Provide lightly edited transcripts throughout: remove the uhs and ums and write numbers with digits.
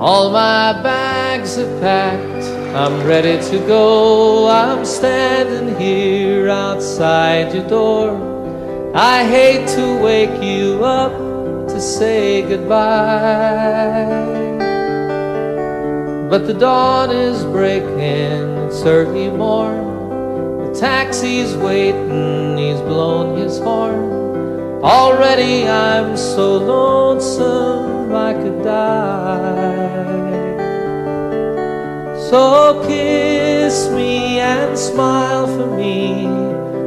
All my bags are packed, I'm ready to go. I'm standing here outside your door. I hate to wake you up to say goodbye, but the dawn is breaking, it's early morn. The taxi's waiting, he's blown his horn. Already I'm so lonesome I could die. So kiss me and smile for me.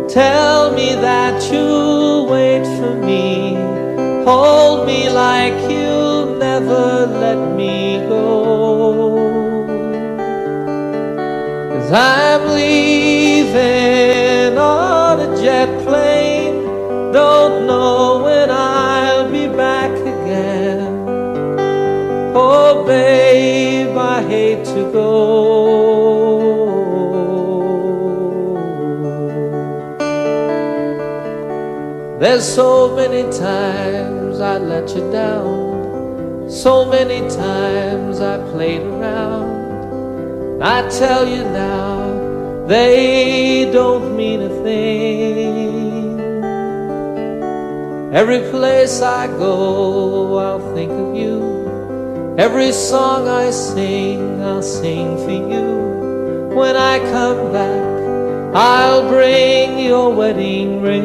Tell me that you'll wait for me. Hold me like you'll never let me go. 'Cause I'm leaving on a jet plane. Don't know when I'll be back again. Oh babe, I hate to go. There's so many times I let you down, so many times I played around. I tell you now, they don't mean a thing. Every place I go, I'll think of you. Every song I sing, I'll sing for you. When I come back, I'll bring your wedding ring.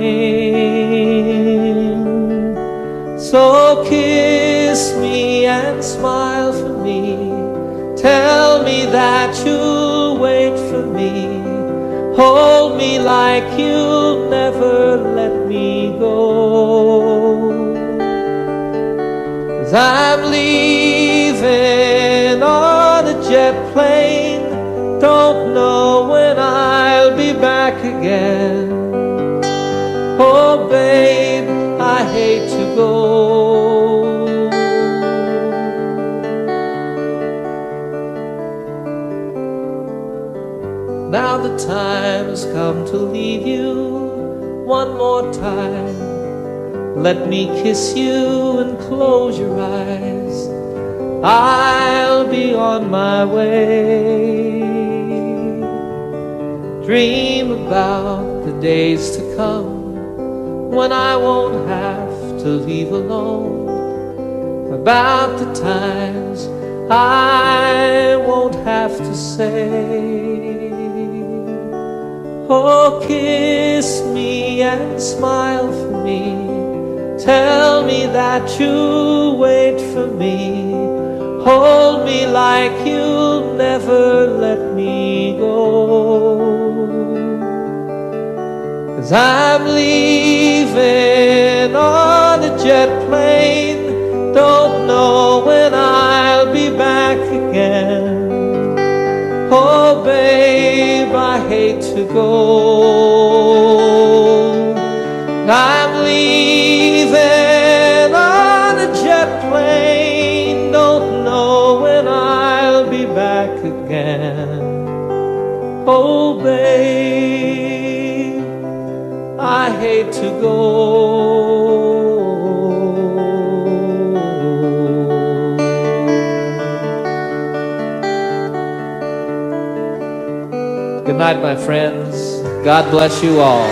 So kiss me and smile for me. Tell me that you'll wait for me. Hold me like you'll never let me go. 'Cause I'm leaving on a jet plane. Don't know when I'll be back again. Oh babe, I hate to go. Now the time's come to leave you one more time. Let me kiss you and close your eyes. I'll be on my way. Dream about the days to come when I won't have to leave alone. About the times I won't have to say, oh, kiss me and smile for me. Tell me that you'll wait for me. Hold me like you'll never let me go. 'Cause I'm leaving on a jet plane. Don't know when I'll be back again. Oh babe, I hate to go. I'm leaving on a jet plane. Don't know when I'll be back again. Oh babe, I hate to go. Good night, my friends. God bless you all.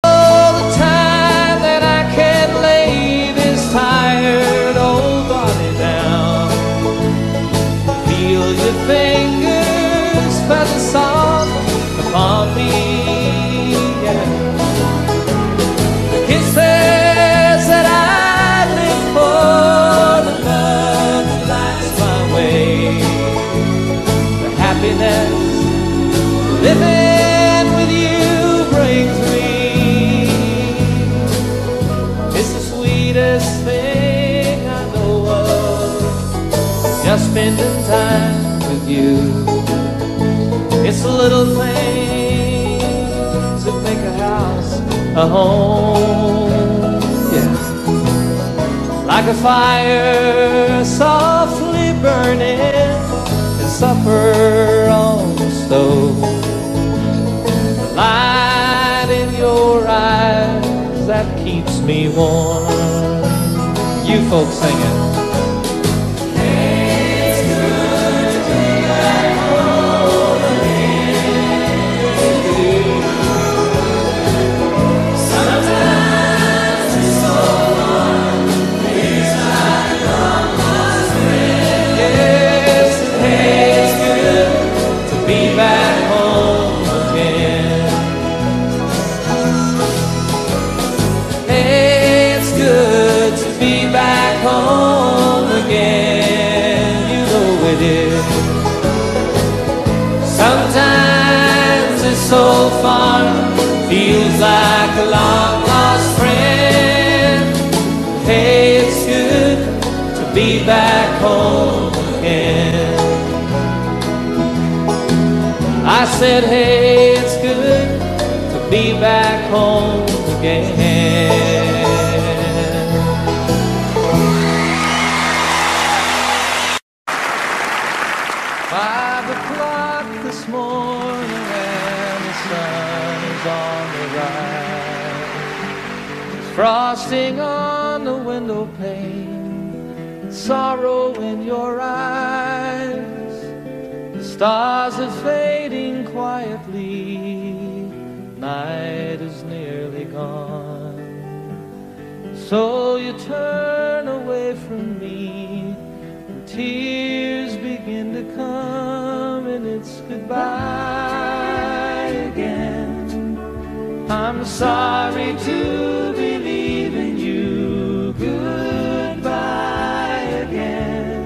All the time that I can lay this tired old body down, feel your fingers press soft upon me. Yeah. The kisses that I live for, the love that lights my way, the happiness living with you brings me. It's the sweetest thing I know of, just spending time with you. It's the little things that make a house a home. Yeah. Like a fire softly burning and supper on the stove. The light in your eyes that keeps warm. You folks sing it. It's good to be back home again. Sometimes it's so hard, days like Grandma's friend. Yes, hey, it's good to be back home again. Hey, it's good to be back home again. You know it is. Sometimes it's so far, feels like a long lost friend. Hey, it's good to be back home again. I said, hey, it's good to be back home again. 5 o'clock this morning and the sun is on the rise. There's frosting on the window pane, sorrow in your eyes. The stars are fading quietly, night is nearly gone. So you turn away from me, and tears begin to come, and it's goodbye again. I'm sorry to be leaving you, goodbye again.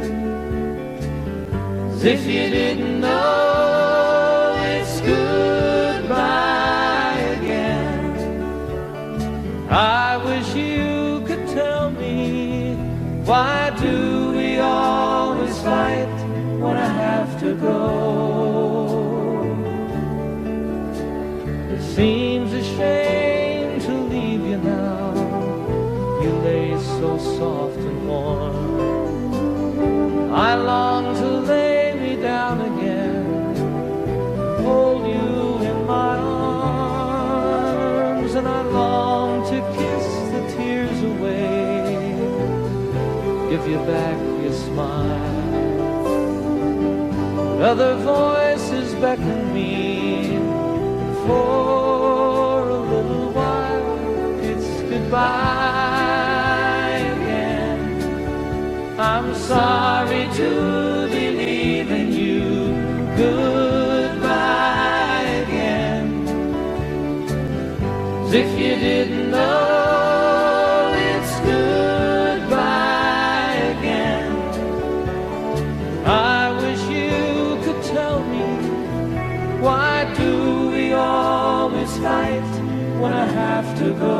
As if you didn't know, it's goodbye again. I wish you could tell me, why do we always fight when I have to go? It seems a shame to leave you now. You lay so soft and warm. I long to lay me down again, hold you in my arms, and I long to kiss the tears away, give you back your smile. But other voices beckon me, and for a little while it's goodbye again. I'm sorry to be leaving you, goodbye again. As if you didn't know, it's goodbye again. I wish you could tell me, why do we always fight when I have to go?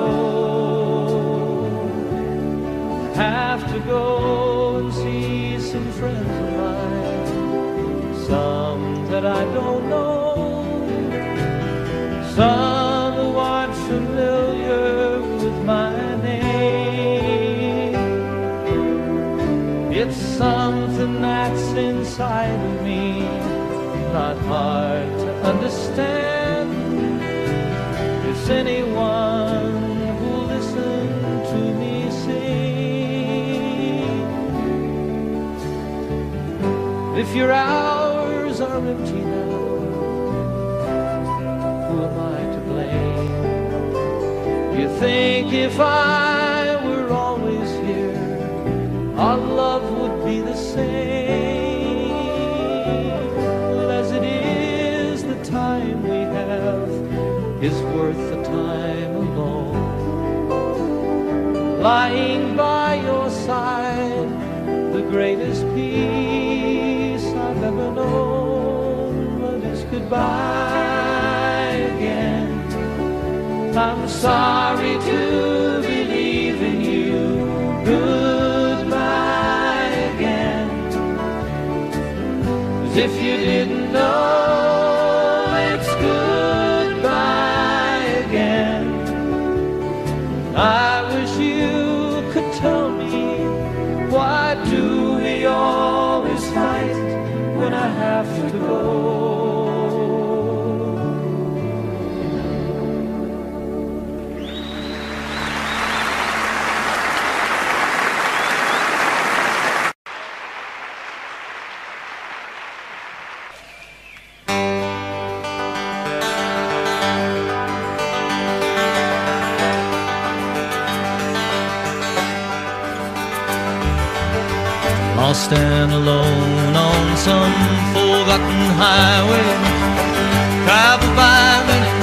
I have to go and see some friends of mine, some that I don't know, some who aren't familiar with my name. It's something that's inside of me, not hard to understand. It's anyone who listened to me sing. If your hours are empty now, who am I to blame? You think if I were always here, our love would be the same. Well, as it is, the time we have is worth the time alone. Lying by your side, the greatest peace I've ever known. But it's goodbye again. I'm sorry to be leaving you, goodbye again. As if you didn't know, it's goodbye again. I wish you could tell me, why do we always fight when I have to go? lost and alone on some forgotten highway, traveled by many,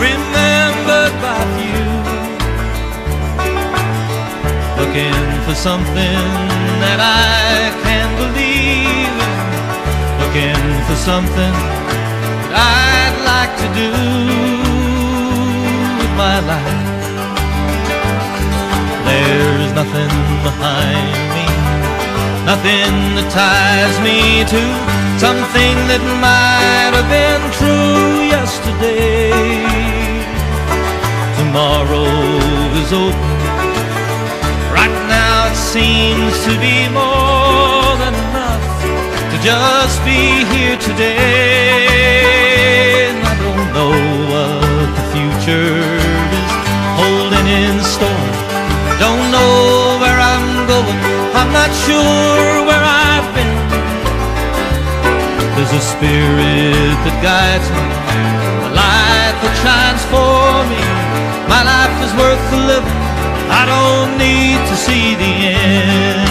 remembered by few, looking for something that I can believe in, looking for something that I'd like to do with my life. There's nothing behind me, nothing that ties me to something that might have been true yesterday. Tomorrow is open. Right now it seems to be more than enough to just be here today. And I don't know what the future is holding in store. Don't know where I'm going, I'm not sure where I've been. There's a spirit that guides me, a light that shines for me. My life is worth the living, I don't need to see the end.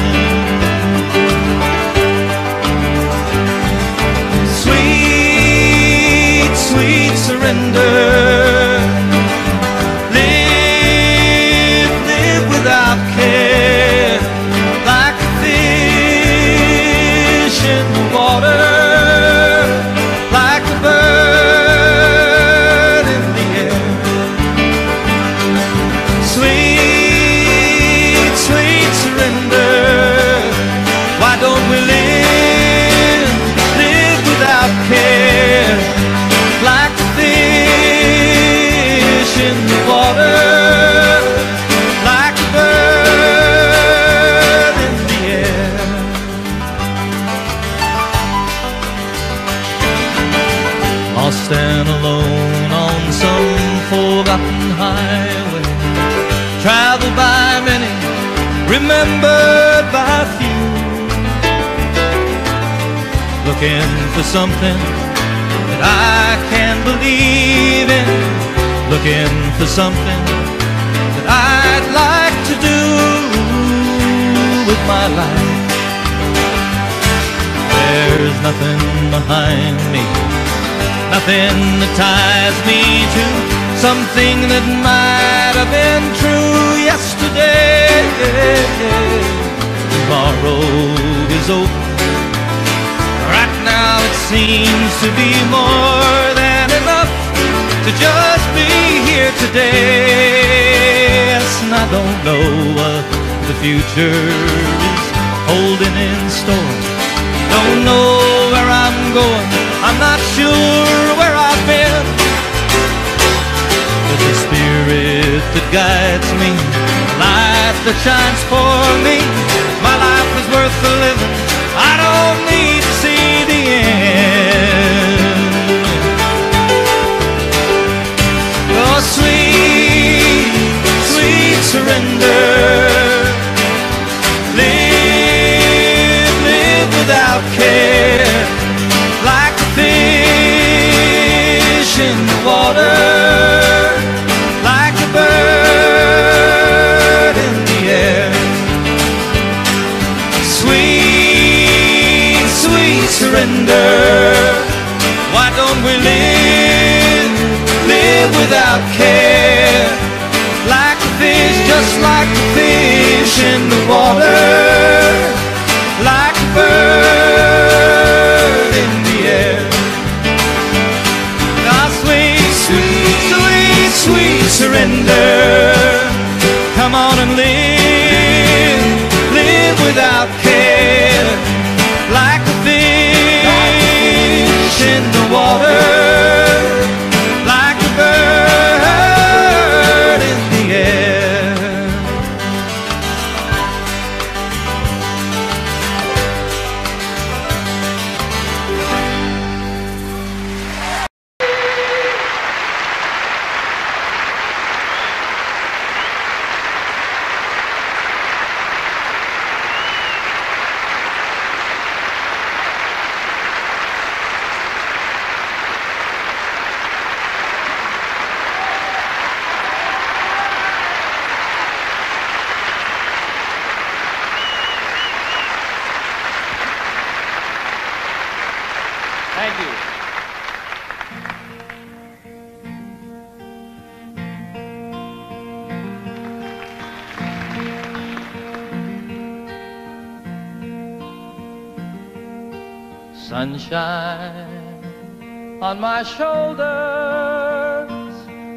Sweet, sweet surrender. Without care, like a fish in the water, like a bird in the air. Sweet, sweet surrender. Why don't we live without care, like a fish in the water? Lost and alone on some forgotten highway, traveled by many, remembered by few, looking for something that I can believe in, looking for something that I'd like to do with my life. There's nothing behind me, nothing that ties me to something that might have been true yesterday. Tomorrow is open. Right now it seems to be more than enough to just be here today. Yes, and I don't know what the future is holding in store. Don't know where I'm going, I'm not sure where I've been. There's a spirit that guides me, a light that shines for me. My life is worth the living, I don't need to see the end. Your sweet, sweet surrender. Live without care, like a fish in the water, like a bird in the air. Sweet, sweet surrender. Why don't we live without care, like a fish, just like a fish in the water, like a bird in the air. Now sweet, sweet, sweet, sweet surrender. Come on and live without care, like a fish in the water, like a bird in the air. Thank you. Sunshine on my shoulders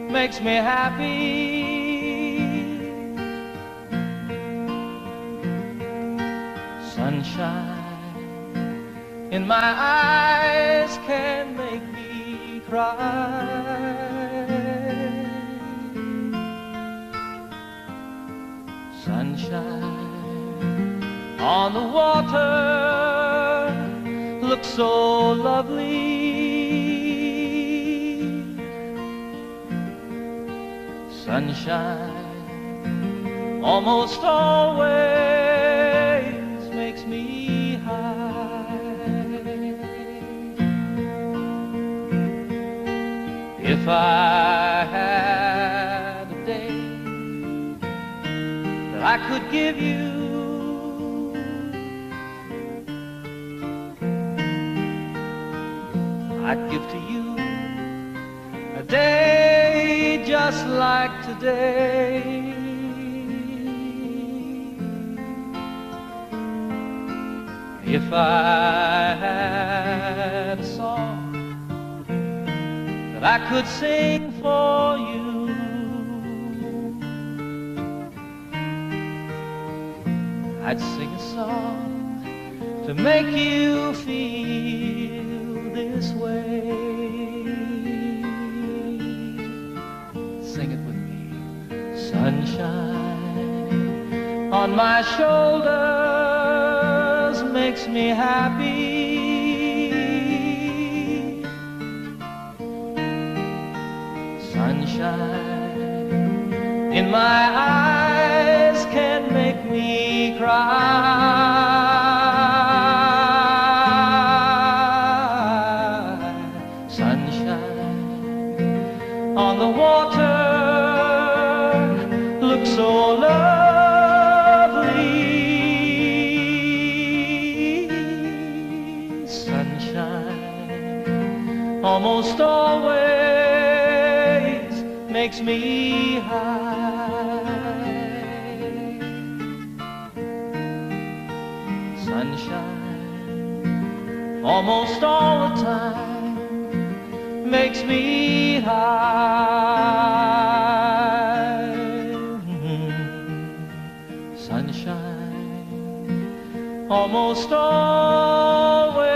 makes me happy. Sunshine in my eyes can make me cry. Sunshine on the water looks so lovely. Sunshine almost always makes me high. If I had a day that I could give you, I'd give to you a day just like today. If I had a song that I could sing for you, I'd sing a song to make you feel this way. Sing it with me. Sunshine on my shoulders makes me happy. Sunshine in my eyes can make me cry. Sunshine on the water looks so lovely. Sunshine almost always makes me high. Sunshine almost all the time makes me high. Sunshine almost always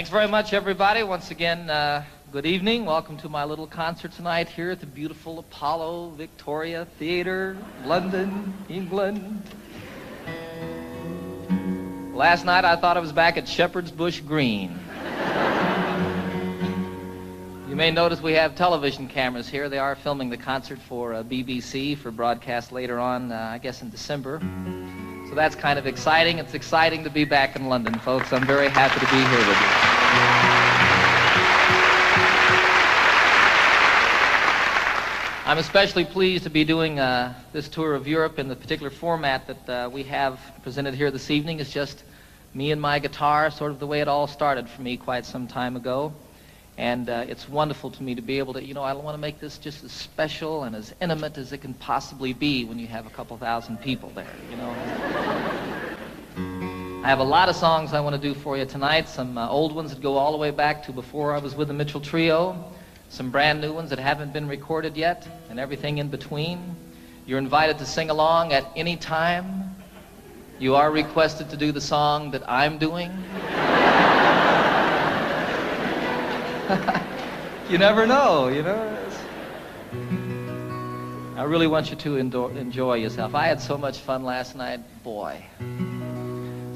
Thanks very much, everybody. Once again, good evening. Welcome to my little concert tonight here at the beautiful Apollo Victoria Theatre, London, England. Last night, I thought I was back at Shepherd's Bush Green. You may notice we have television cameras here. They are filming the concert for BBC for broadcast later on, I guess in December. So that's kind of exciting. It's exciting to be back in London, folks. I'm very happy to be here with you. I'm especially pleased to be doing this tour of Europe in the particular format that we have presented here this evening. It's just me and my guitar, sort of the way it all started for me quite some time ago. And it's wonderful to me to be able to, I want to make this just as special and as intimate as it can possibly be when you have a couple thousand people there, I have a lot of songs I want to do for you tonight, some old ones that go all the way back to before I was with the Mitchell Trio, some brand new ones that haven't been recorded yet, and everything in between. You're invited to sing along at any time. You are requested to do the song that I'm doing. You never know, I really want you to enjoy yourself. I had so much fun last night, boy.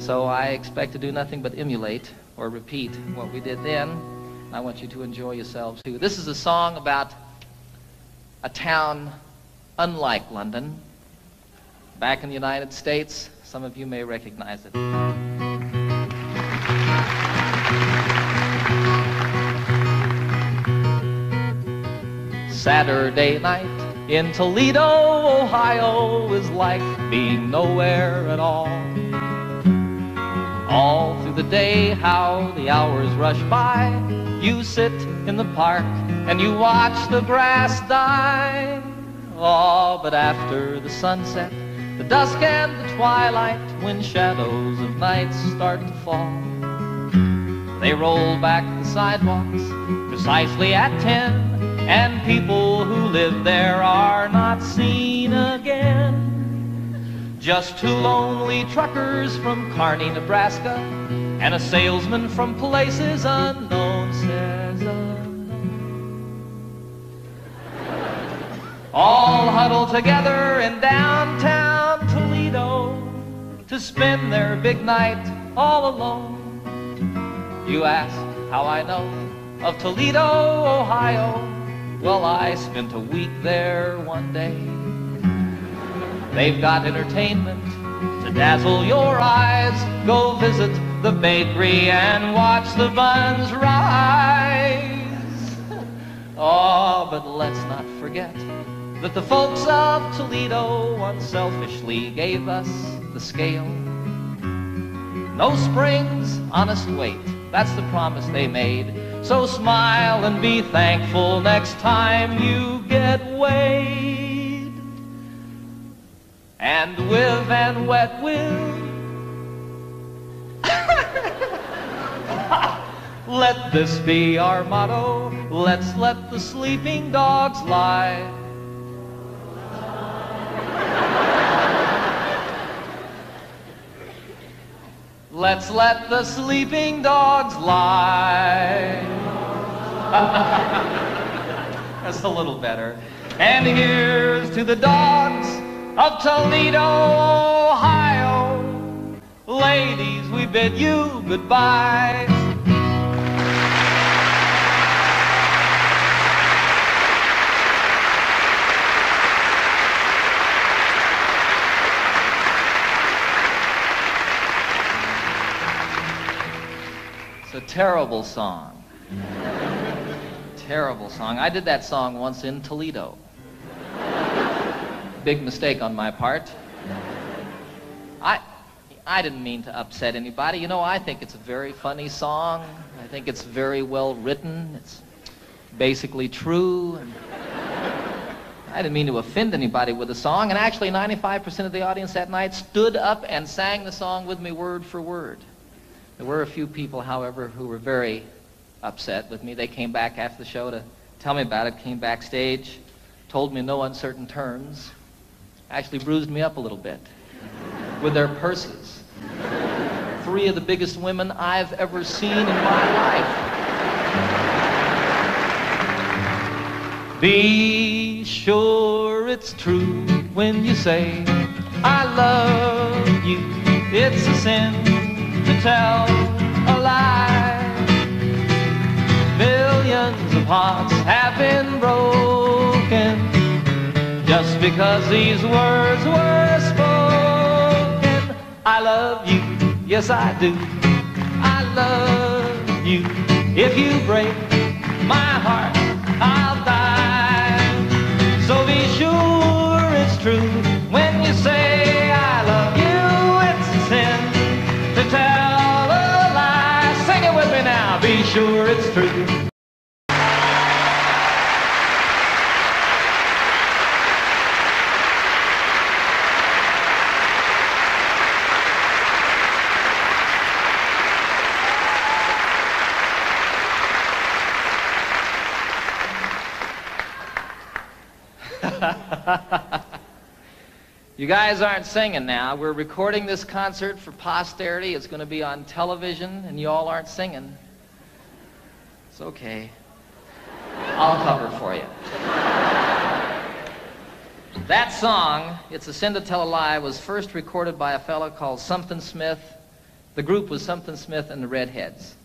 So I expect to do nothing but emulate or repeat what we did then. I want you to enjoy yourselves too. This is a song about a town unlike London, back in the United States. Some of you may recognize it. Saturday night in Toledo, Ohio is like being nowhere at all. All through the day, how the hours rush by. You sit in the park and you watch the grass die. Oh, but after the sunset, the dusk and the twilight, when shadows of night start to fall, they roll back the sidewalks precisely at 10, and people who live there are not seen again. Just two lonely truckers from Kearney, Nebraska, and a salesman from places unknown, says unknown. All huddled together in downtown Toledo to spend their big night all alone. You ask how I know of Toledo, Ohio. Well, I spent a week there one day. They've got entertainment to dazzle your eyes. Go visit the bakery and watch the buns rise. Oh, but let's not forget that the folks of Toledo unselfishly gave us the scale. No springs, honest weight, that's the promise they made. So smile and be thankful next time you get weighed. And with and wet will, let this be our motto. Let's let the sleeping dogs lie. Let's let the sleeping dogs lie. That's a little better. And here's to the dogs of Toledo, Ohio. Ladies, we bid you goodbye. It's a terrible song. Terrible song. I did that song once in Toledo. Big mistake on my part. I didn't mean to upset anybody. You know, I think it's a very funny song. I think it's very well written. It's basically true. And I didn't mean to offend anybody with the song. And actually, 95% of the audience that night stood up and sang the song with me word for word. There were a few people, however, who were very upset with me. They came back after the show to tell me about it, came backstage, told me in no uncertain terms, actually bruised me up a little bit with their purses. 3 of the biggest women I've ever seen in my life. Be sure it's true when you say, I love you. It's a sin to tell a lie. Millions of hearts have been broken just because these words were spoken. I love you, yes I do. I love you. If you break my heart, I'll die. So be sure it's true when you say I love you. It's a sin to tell a lie. Sing it with me now. Be sure it's true. You guys aren't singing now. We're recording this concert for posterity. It's going to be on television, and you all aren't singing. It's okay. I'll cover for you. That song, It's a Sin to Tell a Lie, was first recorded by a fellow called Something Smith The group was Something Smith and the Redheads.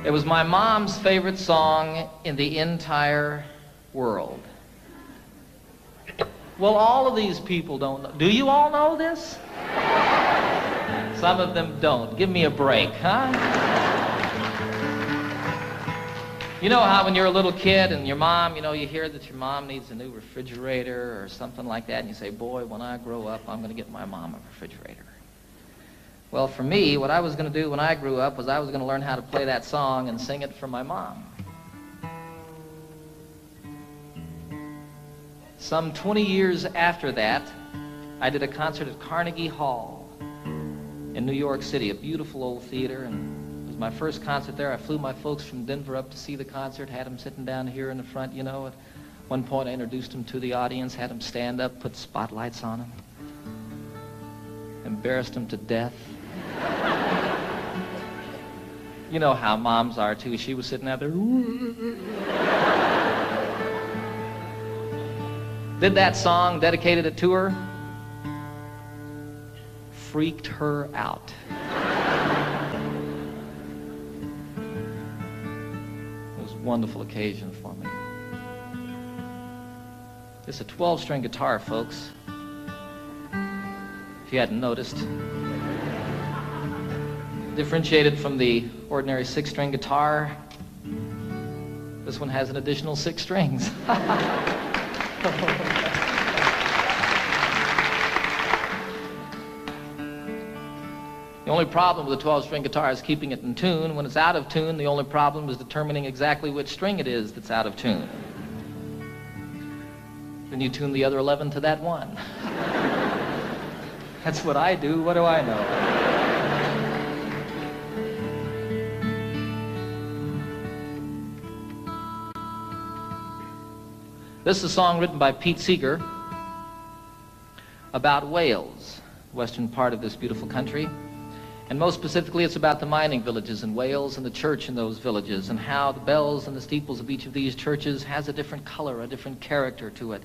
It was my mom's favorite song in the entire world. Well, all of these people don't know. Do you all know this? Some of them don't. Give me a break, huh? You know how when you're a little kid and your mom, you hear that your mom needs a new refrigerator or something like that, and you say, boy, when I grow up, I'm going to get my mom a refrigerator. Well, for me, what I was going to do when I grew up was I was going to learn how to play that song and sing it for my mom. Some 20 years after that, I did a concert at Carnegie Hall in New York City, a beautiful old theater, and it was my first concert there. I flew my folks from Denver up to see the concert, had them sitting down here in the front, At one point, I introduced them to the audience, had them stand up, put spotlights on them, embarrassed them to death. You know how moms are, too. She was sitting out there. Did that song, dedicated it to her. Freaked her out. It was a wonderful occasion for me. It's a 12-string guitar, folks. If you hadn't noticed. Differentiated from the ordinary 6-string guitar, this one has an additional 6 strings. The only problem with a 12-string guitar is keeping it in tune. When it's out of tune, the only problem is determining exactly which string it is that's out of tune. Then you tune the other 11 to that one. That's what I do. What do I know? This is a song written by Pete Seeger about Wales, the western part of this beautiful country. And most specifically, it's about the mining villages in Wales and the church in those villages and how the bells and the steeples of each of these churches has a different color, a different character to it.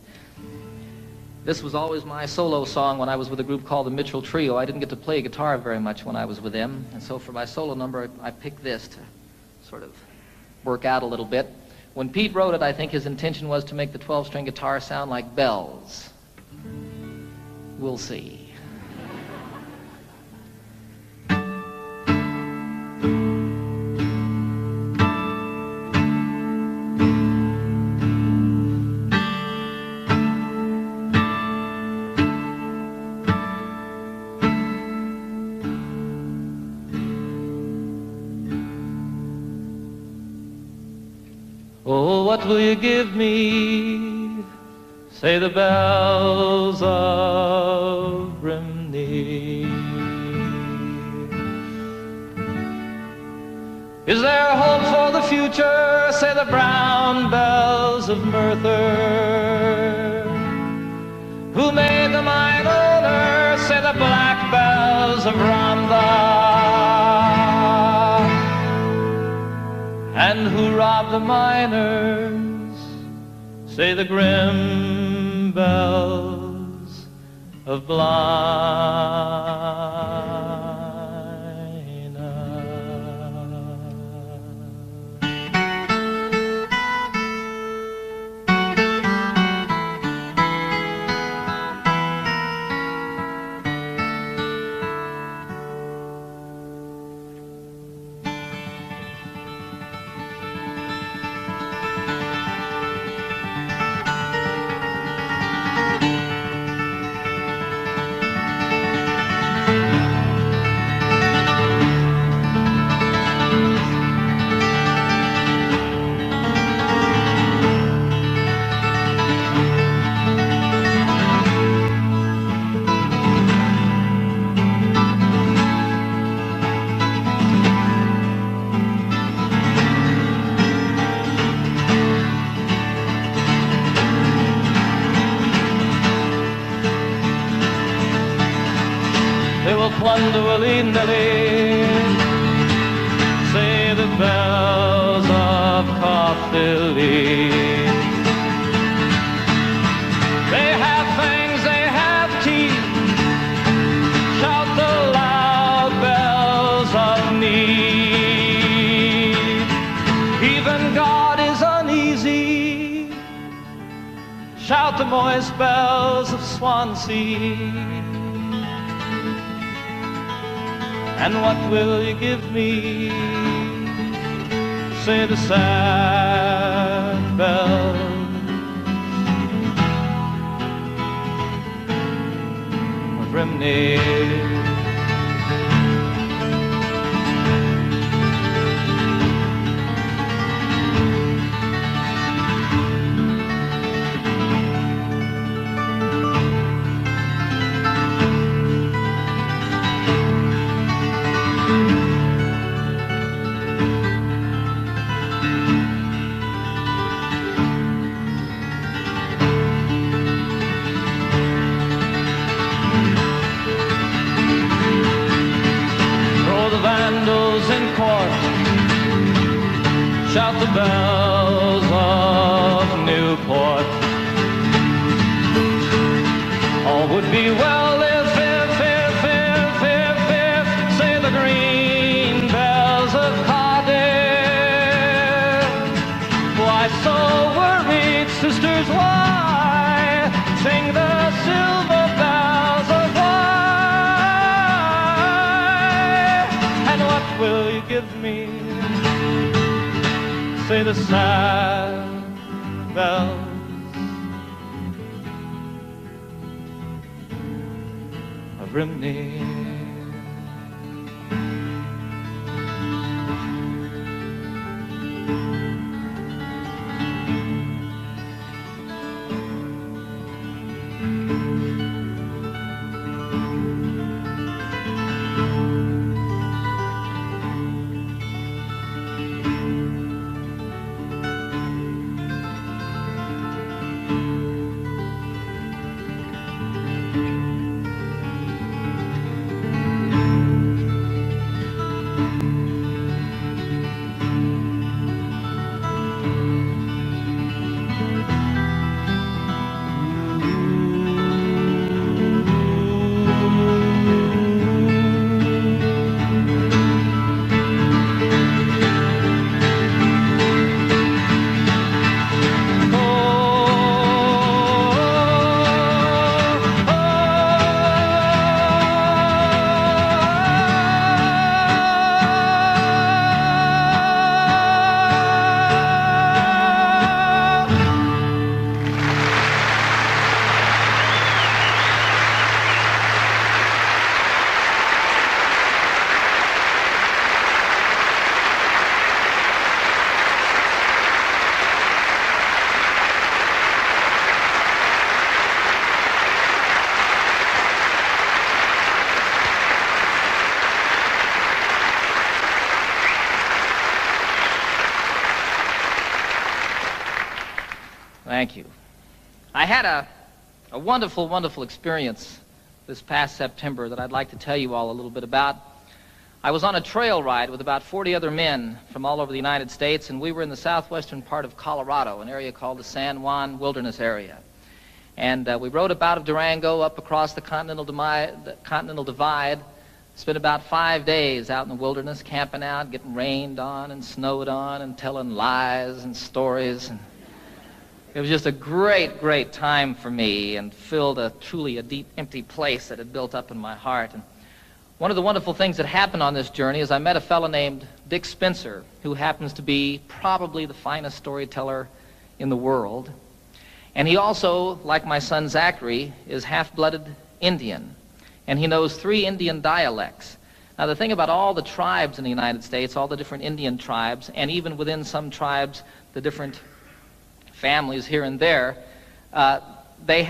This was always my solo song when I was with a group called the Mitchell Trio. I didn't get to play guitar very much when I was with them. And so for my solo number, I picked this to sort of work out a little bit. When Pete wrote it, I think his intention was to make the 12-string guitar sound like bells. We'll see. Oh, what will you give me? Say the bells of Brimney. Is there hope for the future? Say the brown bells of Merthyr. Who made the mine owner? Say the black bells of Rhondda. And who robbed the miners? Say the grim bells of Blaina. Plunder willy-nilly, say the bells of Caerphilly. They have fangs, they have teeth, Shout the moist bells of Swansea. And what will you give me? Say the sad bells of Rimney. Shout the bells of Newport. All would be well if, say the green bells of Cardiff. Why so worried, sisters, why sing the silver bells of why? And what will you give me? Say the sad bells of Rimney. Thank you. I had a wonderful, wonderful experience this past September that I'd like to tell you all a little bit about. I was on a trail ride with about 40 other men from all over the United States, and we were in the southwestern part of Colorado, an area called the San Juan Wilderness Area. And we rode up out of Durango up across the Continental Divide, spent about 5 days out in the wilderness, camping out, getting rained on and snowed on and telling lies and stories. And it was just a great, great time for me and filled truly a deep, empty place that had built up in my heart. And one of the wonderful things that happened on this journey is I met a fellow named Dick Spencer, who happens to be probably the finest storyteller in the world. And he also, like my son Zachary, is half-blooded Indian. And he knows 3 Indian dialects. Now, the thing about all the tribes in the United States, all the different Indian tribes, and even within some tribes, the different families here and there, they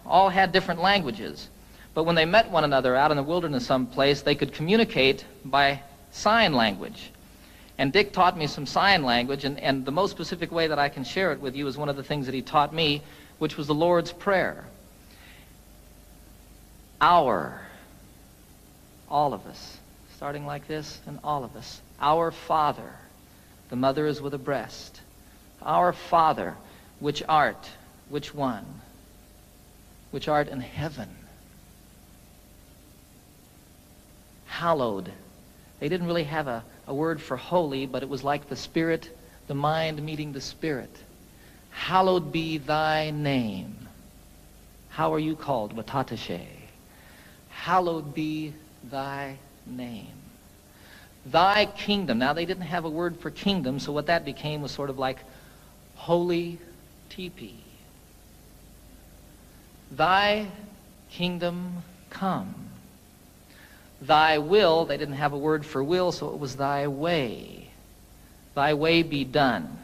all had different languages. But when they met one another out in the wilderness someplace, they could communicate by sign language. And Dick taught me some sign language, and the most specific way that I can share it with you is one of the things that he taught me, which was the Lord's Prayer. Our, all of us, starting like this, and all of us. Our Father, the mother is with a breast. Our Father, which art, which one? Which art in heaven. Hallowed. They didn't really have a word for holy, but it was like the Spirit, the mind meeting the Spirit. Hallowed be thy name. How are you called? Watatashe. Hallowed be thy name. Thy kingdom. Now, they didn't have a word for kingdom, so what that became was sort of like holy teepee. Thy kingdom come. Thy will, they didn't have a word for will, so it was thy way. Thy way be done.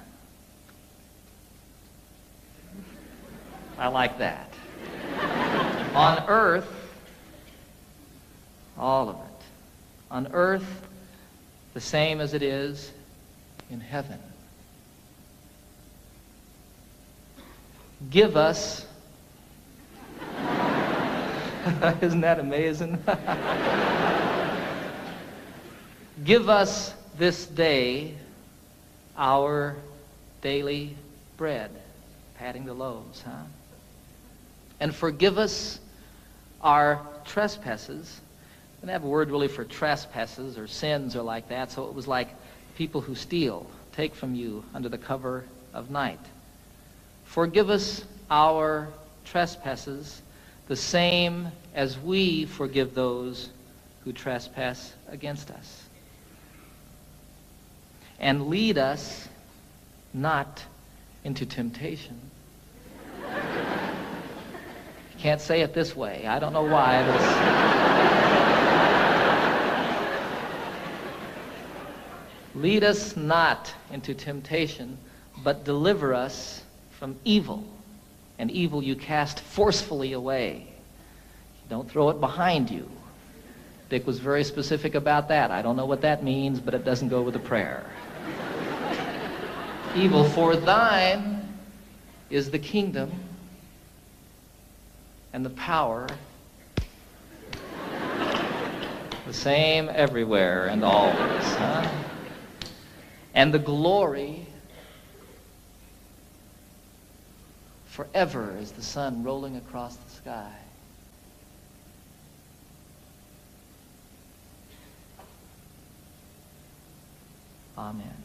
I like that. On earth, all of it. On earth, the same as it is in heaven. Give us, isn't that amazing? Give us this day our daily bread. Patting the loaves, huh? And forgive us our trespasses. They didn't have a word really for trespasses or sins or like that, so it was like people who steal, take from you under the cover of night. Forgive us our trespasses, the same as we forgive those who trespass against us. And lead us not into temptation. You can't say it this way. I don't know why. Lead us not into temptation, but deliver us from evil. And evil you cast forcefully away. Don't throw it behind you. Dick was very specific about that. I don't know what that means, but it doesn't go with the prayer. Evil, for thine is the kingdom and the power, the same everywhere and always, huh? And the glory forever as the sun rolling across the sky. Amen.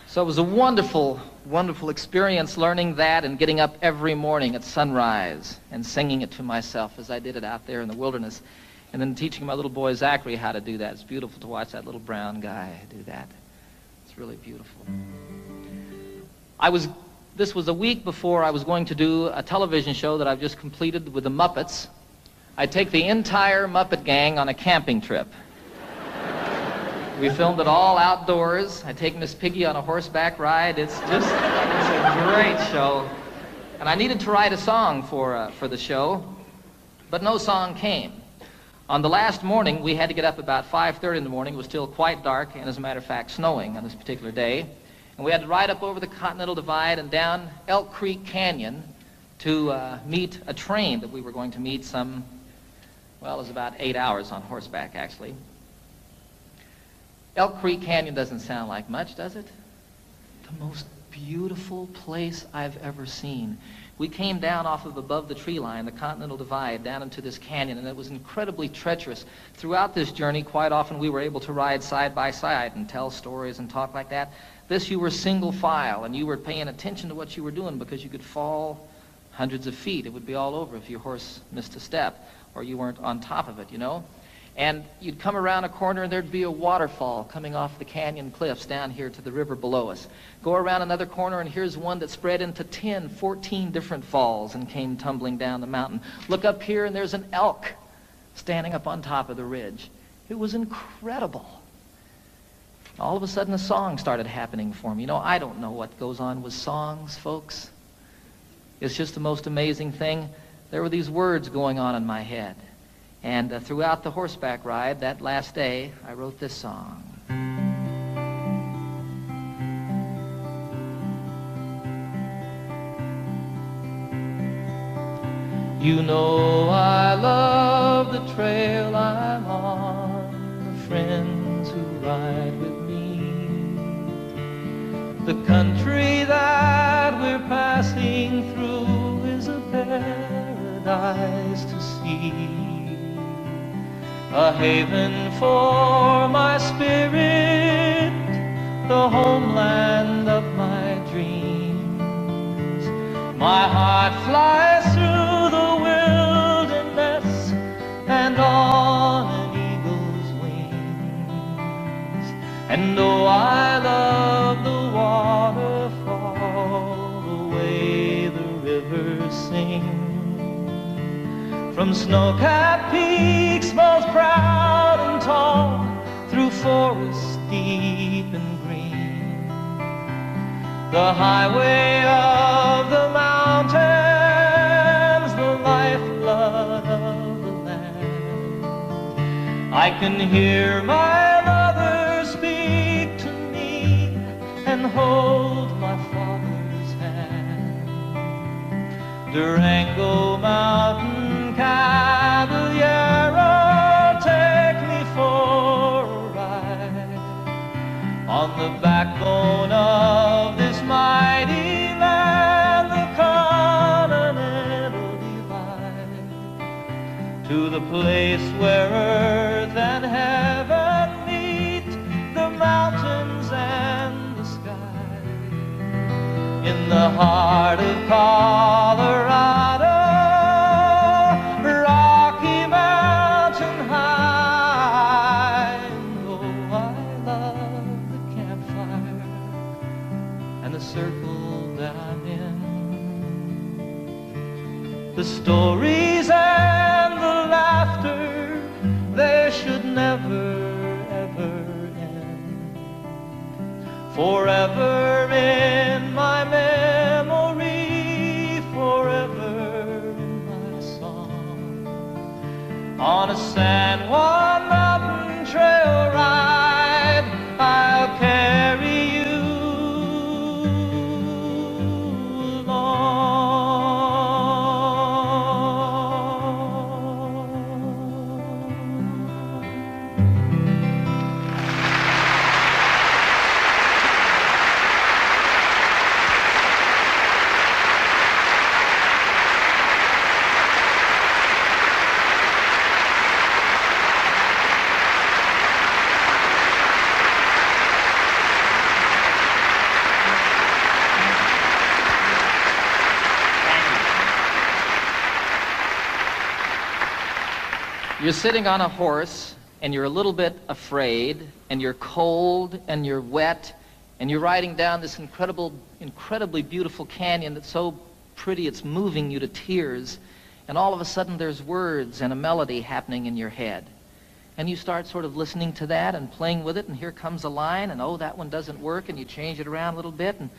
So it was a wonderful, wonderful experience learning that and getting up every morning at sunrise and singing it to myself as I did it out there in the wilderness, and then teaching my little boy Zachary how to do that. It's beautiful to watch that little brown guy do that. It's really beautiful. This was a week before I was going to do a television show that I've just completed with the Muppets. I'd take the entire Muppet gang on a camping trip. We filmed it all outdoors. I take Miss Piggy on a horseback ride. It's a great show. And I needed to write a song for the show, but no song came. On the last morning, we had to get up about 5:30 in the morning. It was still quite dark, and as a matter of fact, snowing on this particular day. And we had to ride up over the Continental Divide and down Elk Creek Canyon to meet a train that we were going to meet it was about 8 hours on horseback, actually. Elk Creek Canyon doesn't sound like much, does it? The most beautiful place I've ever seen. We came down off of above the tree line, the Continental Divide, down into this canyon, and it was incredibly treacherous. Throughout this journey, quite often we were able to ride side by side and tell stories and talk like that. This, you were single file, and you were paying attention to what you were doing because you could fall hundreds of feet. It would be all over if your horse missed a step or you weren't on top of it, you know? And you'd come around a corner and there'd be a waterfall coming off the canyon cliffs down here to the river below us. Go around another corner and here's one that spread into 10, 14 different falls and came tumbling down the mountain. Look up here and there's an elk standing up on top of the ridge. It was incredible. All of a sudden a song started happening for me. You know, I don't know what goes on with songs, folks. It's just the most amazing thing. There were these words going on in my head. And throughout the horseback ride, that last day, I wrote this song. You know I love the trail I'm on, the friends who ride with me, the country that we're passing through is a paradise to see. a haven for my spirit, the homeland of my dreams. My heart flies through the wilderness and on an eagle's wings. And though I love the waterfall, the way the rivers sing, from snow-capped peaks most proud and tall, through forests deep and green, the highway of the mountains, the lifeblood of the land. I can hear my mother speak to me and hold my father's hand. Durango Mountain Caballero, take me for a ride on the backbone of this mighty land, the Continental Divide, to the place where earth and heaven meet, the mountains and the sky, in the heart of Colorado. Circle that I'm in, the stories and the laughter, they should never ever end. Forever in my memory, forever in my song, on a San Juan mountain trail ride, I'll carry you. You're sitting on a horse, and you're a little bit afraid, and you're cold, and you're wet, and you're riding down this incredibly beautiful canyon that's so pretty it's moving you to tears, and all of a sudden there's words and a melody happening in your head. And you start sort of listening to that and playing with it, and here comes a line, and oh, that one doesn't work, and you change it around a little bit, and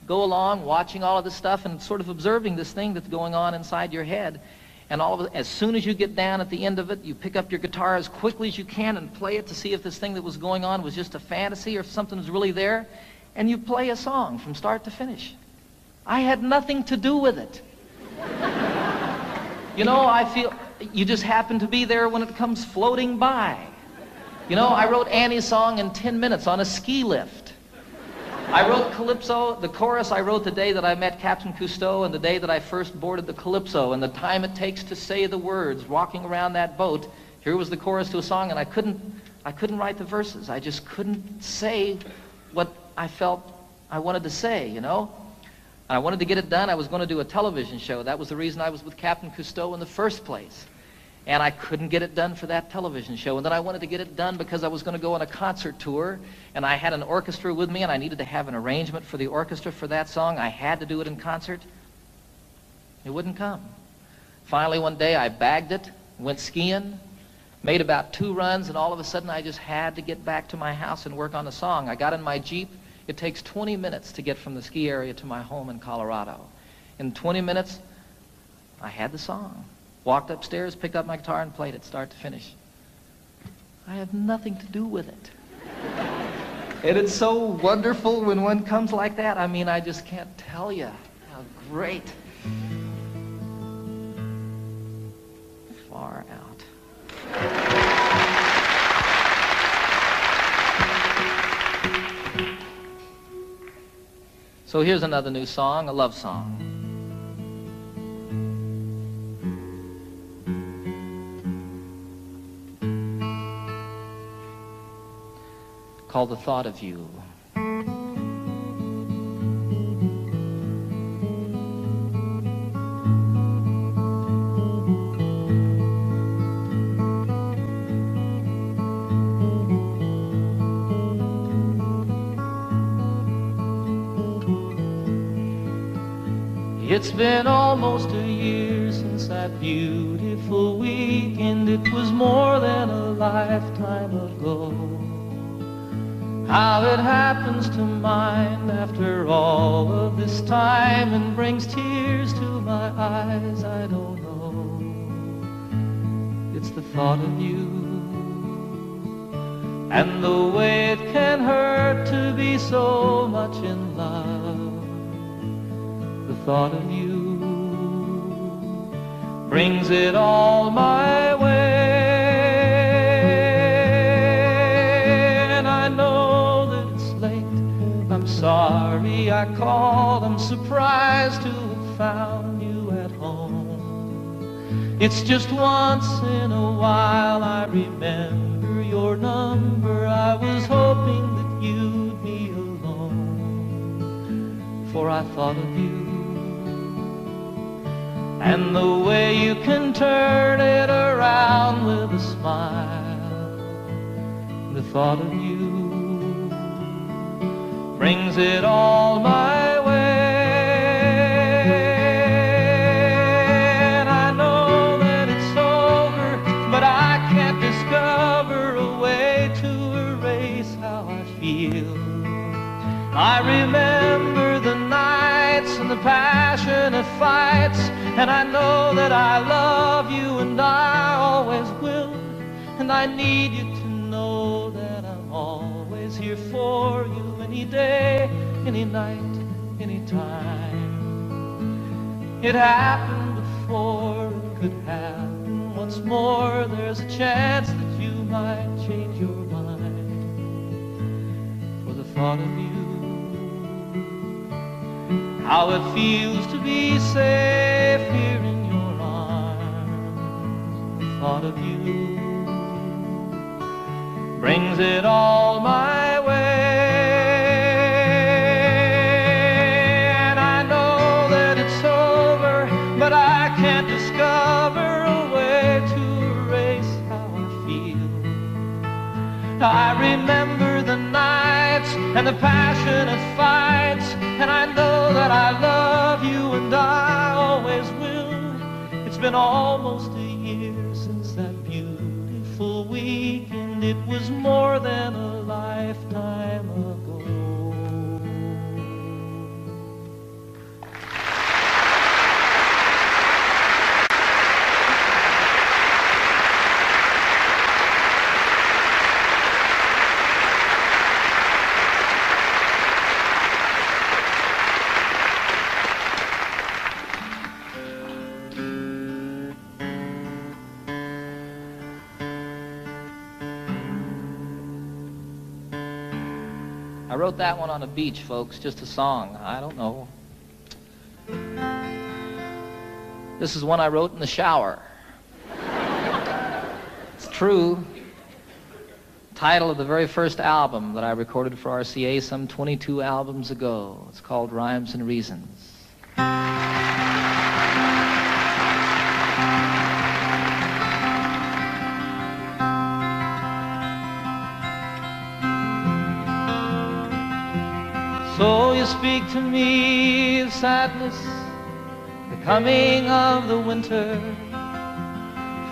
go along watching all of this stuff and sort of observing this thing that's going on inside your head. And all of it, as soon as you get down at the end of it, you pick up your guitar as quickly as you can and play it to see if this thing that was going on was just a fantasy or if something was really there. And you play a song from start to finish. I had nothing to do with it. You know, I feel you just happen to be there when it comes floating by. You know, I wrote Annie's song in 10 minutes on a ski lift. I wrote Calypso, the chorus I wrote the day that I met Captain Cousteau and the day that I first boarded the Calypso, and the time it takes to say the words walking around that boat. Here was the chorus to a song, and I couldn't write the verses. I just couldn't say what I felt I wanted to say, you know. And I wanted to get it done. I was going to do a television show. That was the reason I was with Captain Cousteau in the first place. And I couldn't get it done for that television show. And then I wanted to get it done because I was going to go on a concert tour, and I had an orchestra with me, and I needed to have an arrangement for the orchestra for that song. I had to do it in concert. It wouldn't come. Finally, one day, I bagged it, went skiing, made about 2 runs, and all of a sudden, I just had to get back to my house and work on the song. I got in my Jeep. It takes 20 minutes to get from the ski area to my home in Colorado. In 20 minutes, I had the song. Walked upstairs, picked up my guitar, and played it start to finish. I have nothing to do with it. And it's so wonderful when one comes like that. I mean, I just can't tell you how great. Far out. So here's another new song, a love song. called The Thought of You. It's been almost a year since that beautiful weekend. It was more than a lifetime ago. How it happens to mind after all of this time and brings tears to my eyes, I don't know. It's the thought of you and the way it can hurt to be so much in love. The thought of you brings it all my way. And I know that it's late. I'm sorry I called. I'm surprised to have found you at home. It's just once in a while I remember your number. I was hoping that you'd be alone, for I thought of you and the way you can turn it around with a smile. The thought of you brings it all my way. And I know that it's over, but I can't discover a way to erase how I feel. I remember the nights and the passionate fights, and I know that I love you and I always will. And I need you to know that I'm always here for you, any day, any night, any time. It happened before, it could happen once more. There's a chance that you might change your mind. For the thought of you, how it feels to be safe here in your arms. The thought of you brings it all my way. And I know that it's over, but I can't discover a way to erase how I feel. I remember the nights and the passionate fights, and I know that I love you and I always will. It's been almost a year since that beautiful weekend. It was more than a lifetime ago. I wrote that one on a beach, folks, just a song. I don't know. This is one I wrote in the shower. It's true. Title of the very first album that I recorded for RCA some 22 albums ago. It's called Rhymes and Reasons. So you speak to me of sadness, the coming of the winter,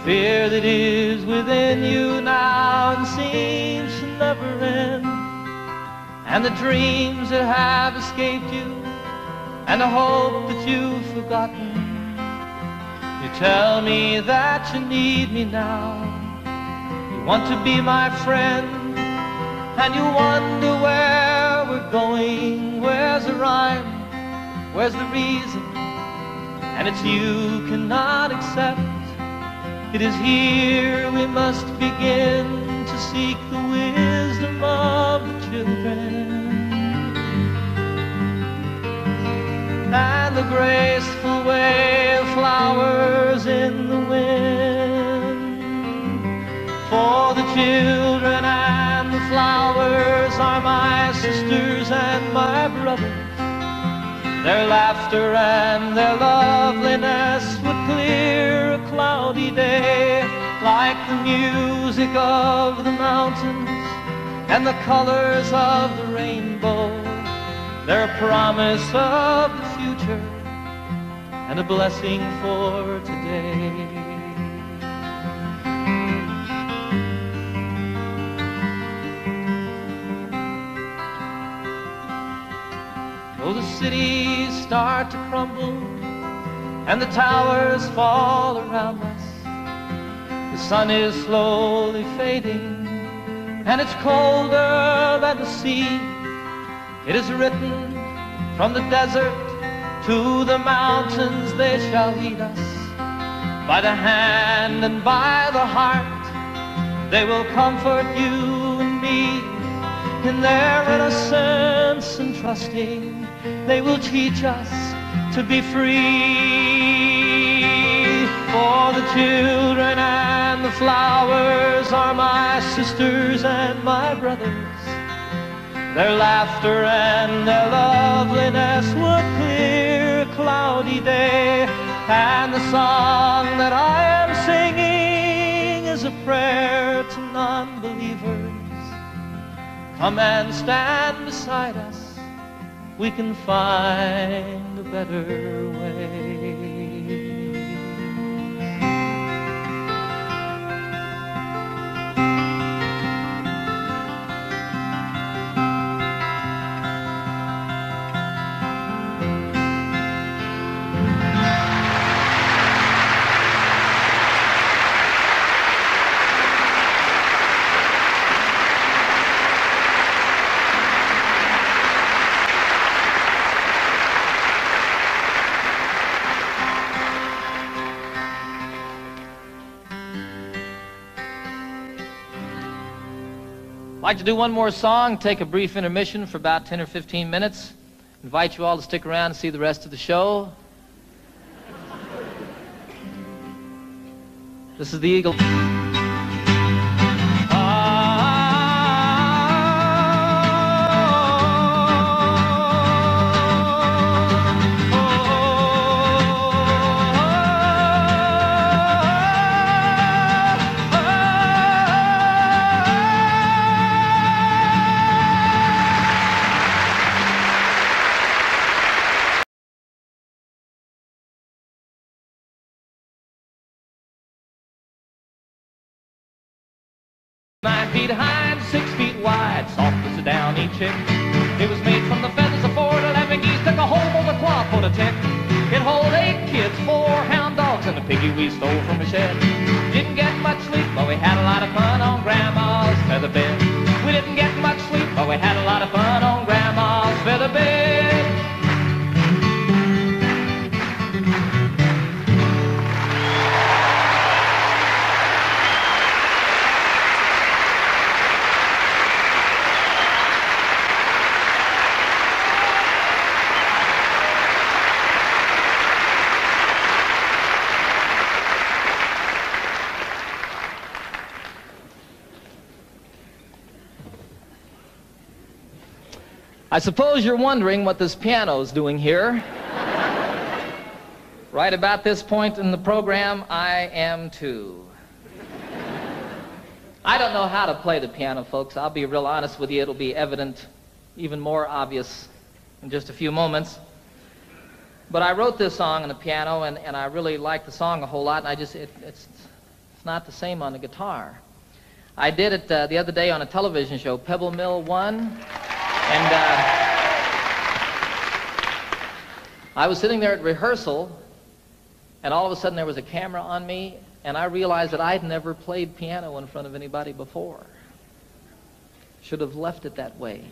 fear that is within you now and seems to never end, and the dreams that have escaped you, and the hope that you've forgotten. You tell me that you need me now, you want to be my friend, and you wonder where we're going. Where's the rhyme? Where's the reason? And it's you cannot accept. It is here we must begin to seek the wisdom of the children. And the graceful way of flowers in the wind. For the children and the flowers Their laughter and their loveliness would clear a cloudy day, like the music of the mountains and the colors of the rainbow. They're a promise of the future and a blessing for today. Though the cities start to crumble and the towers fall around us, the sun is slowly fading and it's colder than the sea. It is written from the desert to the mountains, they shall lead us by the hand and by the heart. They will comfort you and me in their innocence and trusting. They will teach us to be free. For the children and the flowers are my sisters and my brothers. Their laughter and their loveliness would clear a cloudy day. And the song that I am singing is a prayer to non-believers. Come and stand beside us. We can find a better way. I'd like to do one more song, take a brief intermission for about 10 or 15 minutes. Invite you all to stick around and see the rest of the show. This is the Eagle. Feet high and 6 feet wide, soft as a downy chick. It was made from the feathers of 4 to 11 geese, took a whole bowl of cloth for the tick. It hold 8 kids, 4 hound dogs, and a piggy we stole from a shed. Didn't get much sleep, but we had a lot of fun on Grandma's feather bed. We didn't get much sleep, but we had a lot of fun on Grandma's feather bed. I suppose you're wondering what this piano's doing here. Right about this point in the program, I am too. I don't know how to play the piano, folks. I'll be real honest with you. It'll be evident, even more obvious, in just a few moments. But I wrote this song on the piano, and I really like the song a whole lot, and it's not the same on the guitar. I did it the other day on a television show, Pebble Mill 1. And I was sitting there at rehearsal, and all of a sudden there was a camera on me, and I realized that I'd never played piano in front of anybody before. Should have left it that way.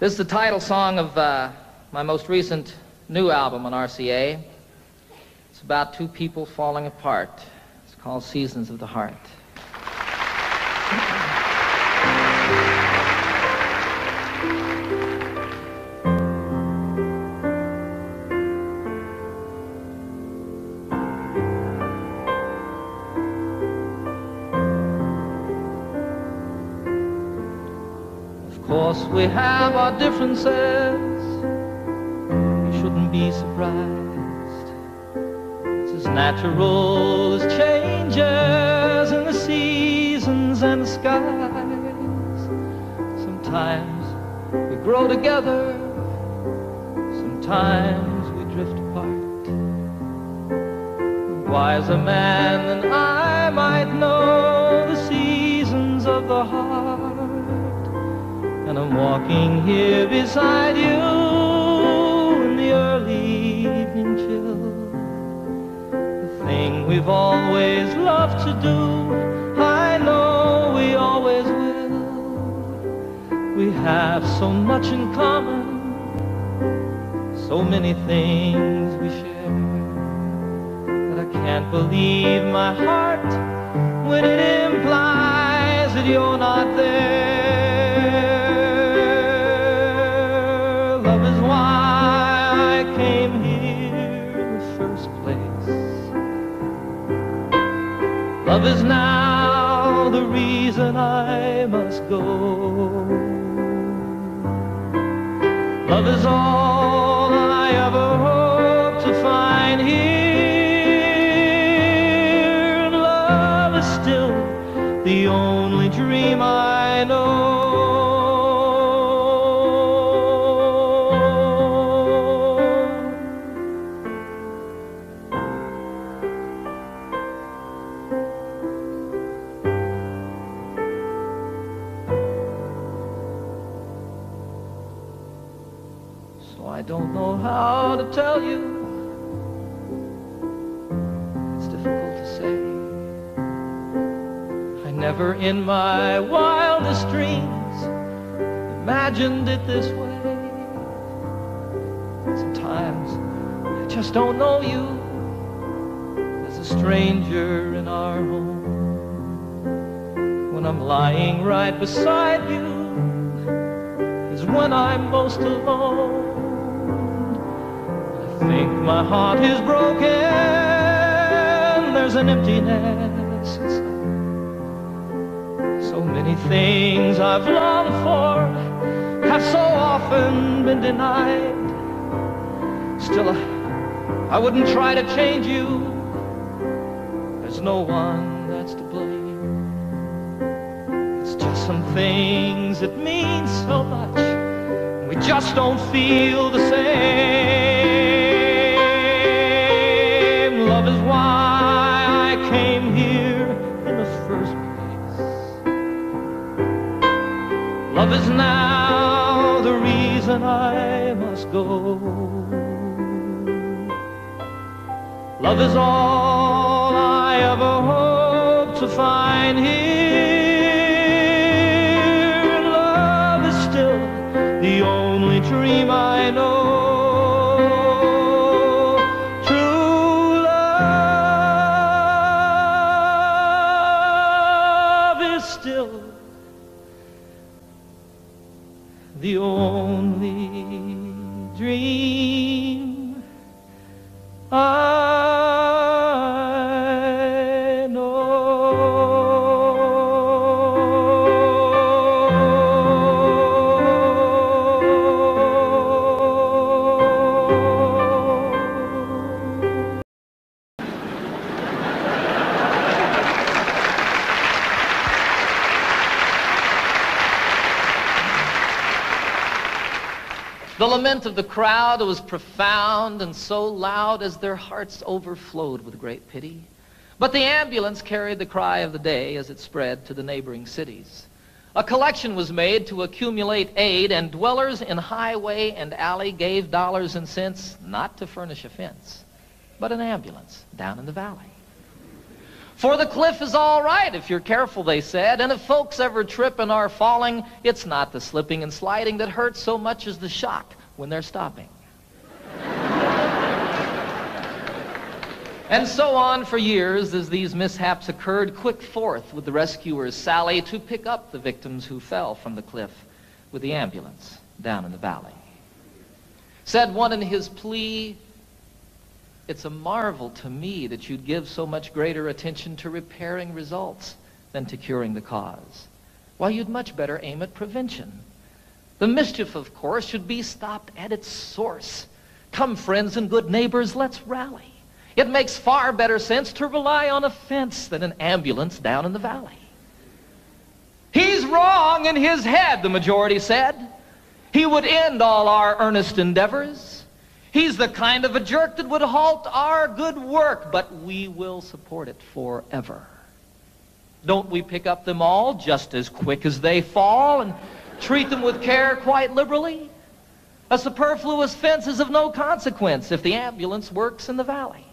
This is the title song of my most recent new album on RCA. It's about 2 people falling apart. It's called Seasons of the Heart. Of course we have our differences, shouldn't be surprised. It's as natural as changes in the seasons and the skies. Sometimes we grow together, sometimes we drift apart. A wiser man than I might know the seasons of the heart. And I'm walking here beside you in the early evening chill. The thing we've always loved to do, I know we always will. We have so much in common, so many things we share, that I can't believe my heart when it implies that you're not there. Love is why I came here in the first place. Love is now the reason I must go. Love is all I ever hope to find here. And love is still the only dream I know. I don't know how to tell you. It's difficult to say. I never in my wildest dreams imagined it this way. Sometimes I just don't know you as a stranger in our home. When I'm lying right beside you is when I'm most alone. I think my heart is broken, there's an emptiness inside. So many things I've longed for have so often been denied. Still, I wouldn't try to change you. There's no one that's to blame. It's just some things that mean so much, we just don't feel the same. Love is why I came here in the first place. Love is now the reason I must go. Love is all I ever hope to find here. Love is still the only dream I know. True love is still the only dream I The lament of the crowd was profound and so loud as their hearts overflowed with great pity. But the ambulance carried the cry of the day as it spread to the neighboring cities. A collection was made to accumulate aid, and dwellers in highway and alley gave dollars and cents, not to furnish a fence, but an ambulance down in the valley. For the cliff is all right if you're careful, they said, and if folks ever trip and are falling, it's not the slipping and sliding that hurts so much as the shock when they're stopping. And so on for years as these mishaps occurred, quick forth with the rescuers Sally to pick up the victims who fell from the cliff with the ambulance down in the valley. Said one in his plea, "It's a marvel to me that you'd give so much greater attention to repairing results than to curing the cause. Why, you'd much better aim at prevention. The mischief, of course, should be stopped at its source. Come, friends and good neighbors, let's rally. It makes far better sense to rely on a fence than an ambulance down in the valley. He's wrong in his head, the majority said. He would end all our earnest endeavors. He's the kind of a jerk that would halt our good work, but we will support it forever. Don't we pick up them all just as quick as they fall and treat them with care quite liberally? A superfluous fence is of no consequence if the ambulance works in the valley.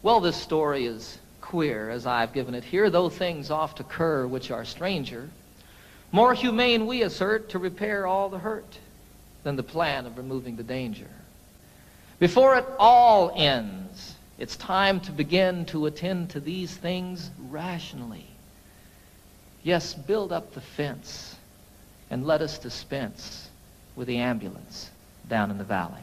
Well, this story is queer as I've given it here, though things oft occur which are stranger. More humane, we assert, to repair all the hurt than the plan of removing the danger. Before it all ends, it's time to begin to attend to these things rationally. Yes, build up the fence and let us dispense with the ambulance down in the valley.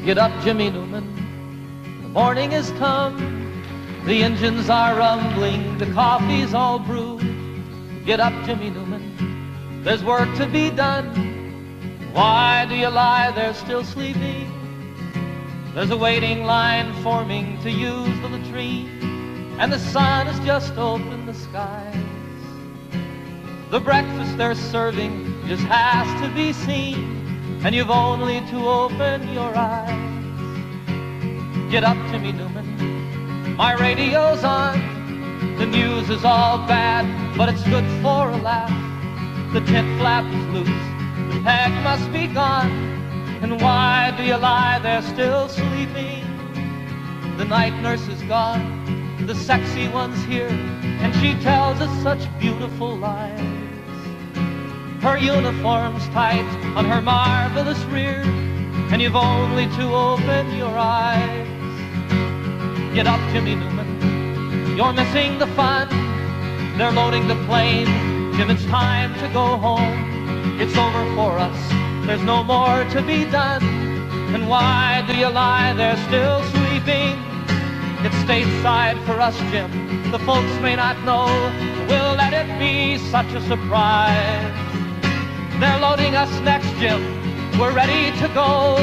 Get up, Jimmy Newman, the morning has come. The engines are rumbling, the coffee's all brewed. Get up, Jimmy Newman, there's work to be done. Why do you lie there still sleeping? There's a waiting line forming to use the latrine, and the sun has just opened the skies. The breakfast they're serving just has to be seen, and you've only to open your eyes. Get up, Jimmy Newman, my radio's on. The news is all bad, but it's good for a laugh. The tent flap is loose, the peg must be gone. And why do you lie there still sleeping? The night nurse is gone, the sexy one's here, and she tells us such beautiful lies. Her uniform's tight on her marvelous rear, and you've only to open your eyes. Get up, Jimmy Newman, you're missing the fun. They're loading the plane, Jim, it's time to go home. It's over for us, there's no more to be done. And why do you lie there still sleeping? It's stateside for us, Jim, the folks may not know. We'll let it be such a surprise. They're loading us next, Jim, we're ready to go,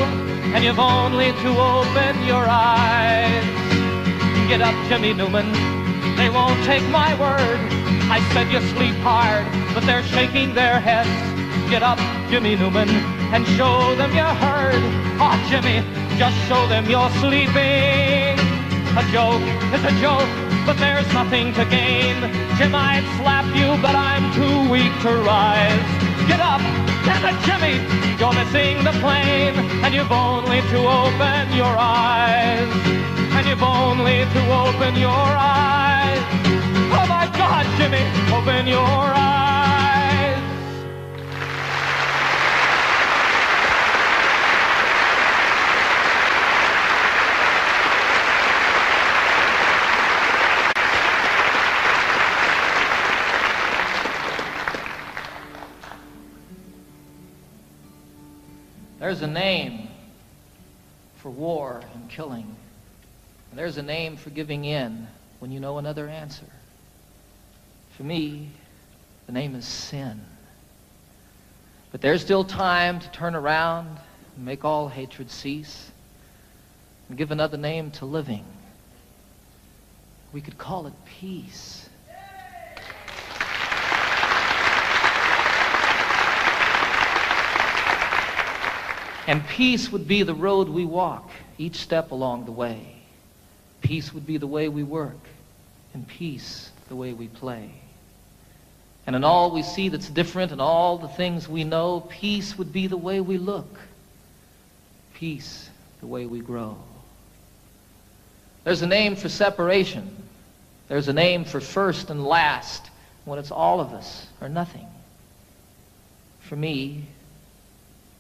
and you've only to open your eyes. Get up, Jimmy Newman, they won't take my word. I said you sleep hard, but they're shaking their heads. Get up, Jimmy Newman, and show them you heard. Oh, Jimmy, just show them you're sleeping. A joke is a joke, but there's nothing to gain. Jim, I'd slap you, but I'm too weak to rise. Get up, damn it, Jimmy, you're missing the plane, and you've only to open your eyes. And you've only to open your eyes. Oh my God, Jimmy, open your eyes. There's a name for war and killing. And there's a name for giving in when you know another answer. For me, the name is sin. But there's still time to turn around and make all hatred cease and give another name to living. We could call it peace. And peace would be the road we walk each step along the way. Peace would be the way we work, and peace the way we play. And in all we see that's different and all the things we know, peace would be the way we look, peace the way we grow. There's a name for separation. There's a name for first and last when it's all of us or nothing. For me,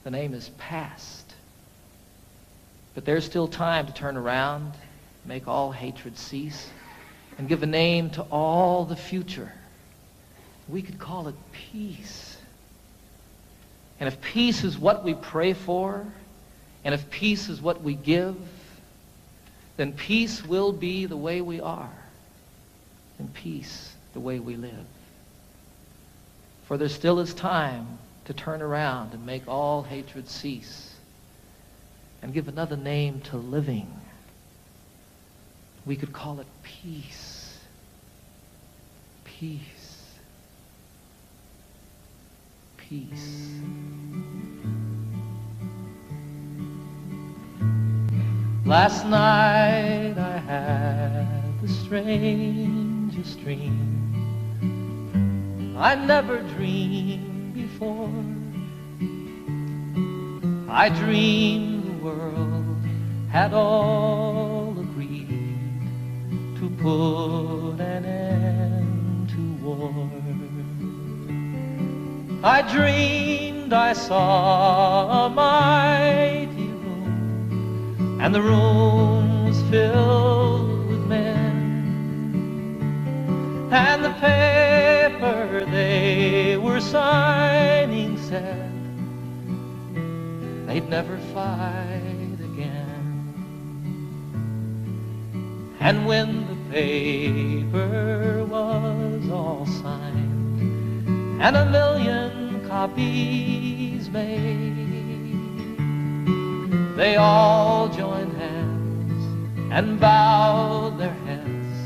The name is past. But there's still time to turn around, make all hatred cease, and give a name to all the future. We could call it peace. And if peace is what we pray for, and if peace is what we give, then peace will be the way we are, and peace the way we live. For there still is time to turn around and make all hatred cease and give another name to living. We could call it peace. Peace. Peace. Last night I had the strangest dream I never dreamed before. I dreamed the world had all agreed to put an end to war. I dreamed I saw a mighty room, and the room was filled with men, and the paper they were signing said they'd never fight again. And when the paper was all signed and 1,000,000 copies made, they all joined hands and bowed their heads,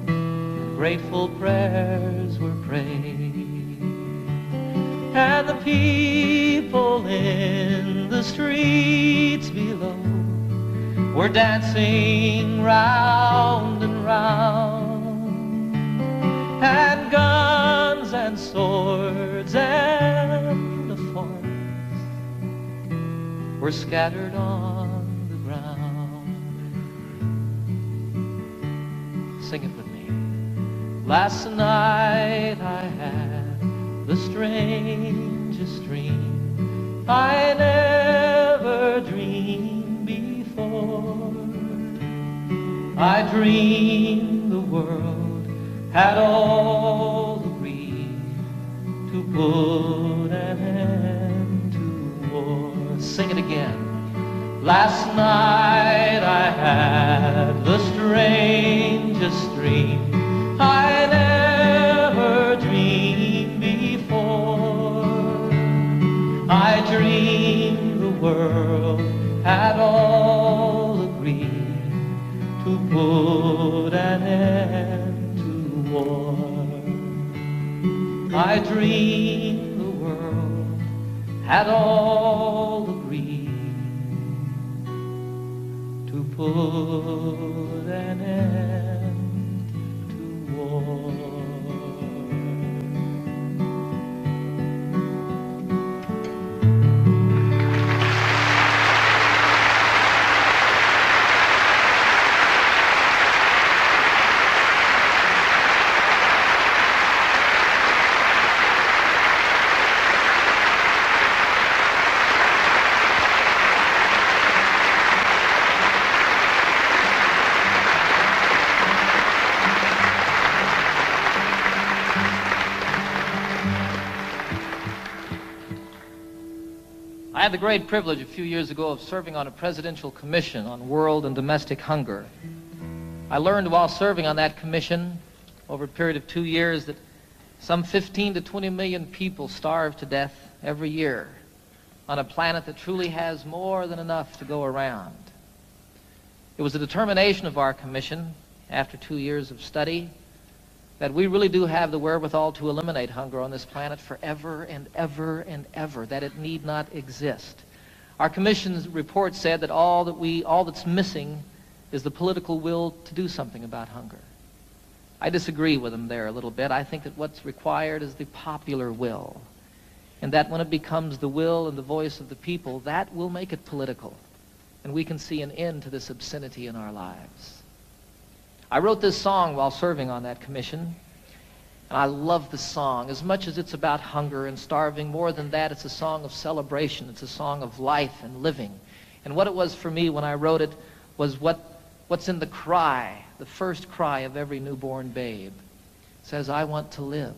and grateful prayers were prayed. And the people in the streets below were dancing round and round, and guns and swords and the forms were scattered on the ground. Sing it with me. Last night I had the strangest dream I never dreamed before. I dreamed the world had all agreed to put an end to war. Sing it again. Last night I had the strangest dream I never dreamed before. I dreamed the world had all agreed to put an end to war. I dreamed the world had all agreed to put an end to war. I had the great privilege a few years ago of serving on a presidential commission on world and domestic hunger. I learned while serving on that commission over a period of 2 years that some 15 to 20 million people starve to death every year on a planet that truly has more than enough to go around. It was the determination of our commission, after 2 years of study, that we really do have the wherewithal to eliminate hunger on this planet forever and ever and ever, that it need not exist. Our commission's report said that all that's missing is the political will to do something about hunger. I disagree with them there a little bit. I think that what's required is the popular will, and that when it becomes the will and the voice of the people, that will make it political, and we can see an end to this obscenity in our lives. I wrote this song while serving on that commission, And I love the song. As much as it's about hunger and starving, more than that, it's a song of celebration. It's a song of life and living. And what it was for me when I wrote it was what's in the cry, the first cry of every newborn babe. It says, I want to live.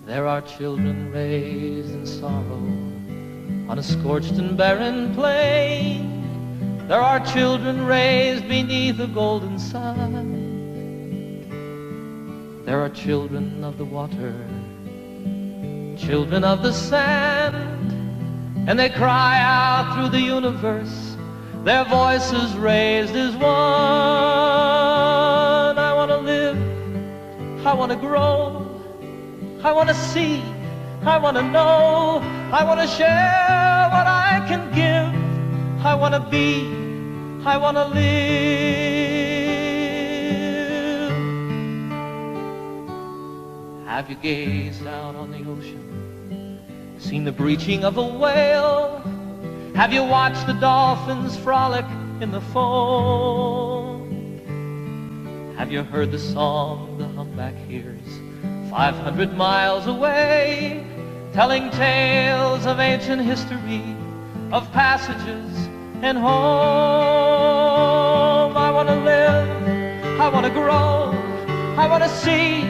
There are children raised in sorrow on a scorched and barren plain. There are children raised beneath a golden sun. There are children of the water, children of the sand, and they cry out through the universe, their voices raised as one. I want to live, I want to grow, I want to see, I want to know, I want to share what I can give, I want to be, I want to live. Have you gazed out on the ocean, seen the breaching of a whale? Have you watched the dolphins frolic in the foam? Have you heard the song the humpback hears 500 miles away, telling tales of ancient history, of passages and home? I want to live, I want to grow, I want to see,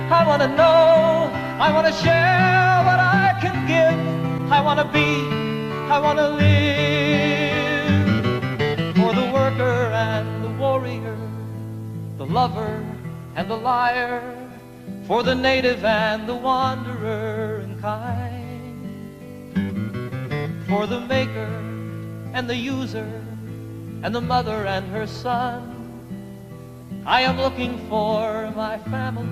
I want to know, I want to share what I can give, I want to be, I want to live. For the worker and the warrior, the lover and the liar, for the native and the wanderer and kind, for the maker and the user and the mother and her son, I am looking for my family,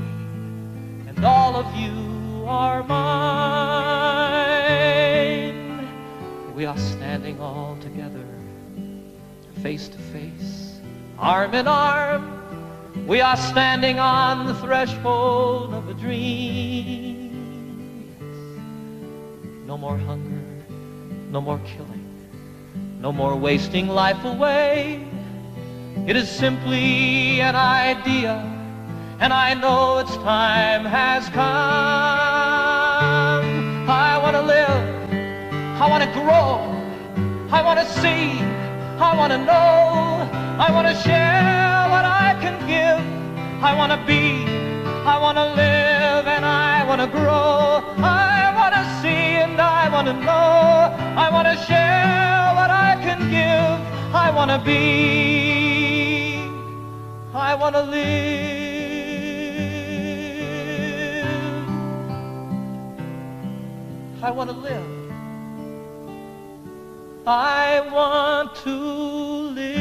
and all of you are mine. We are standing all together, face to face, arm in arm. We are standing on the threshold of a dream. No more hunger, no more killing, no more wasting life away. It is simply an idea, and I know its time has come. I want to live, I want to grow, I want to see, I want to know, I want to share what I can give, I want to be, I want to live, and I want to grow, I want to see and I want to know, I want to share what I can give, I want to be, I want to live, I want to live, I want to live.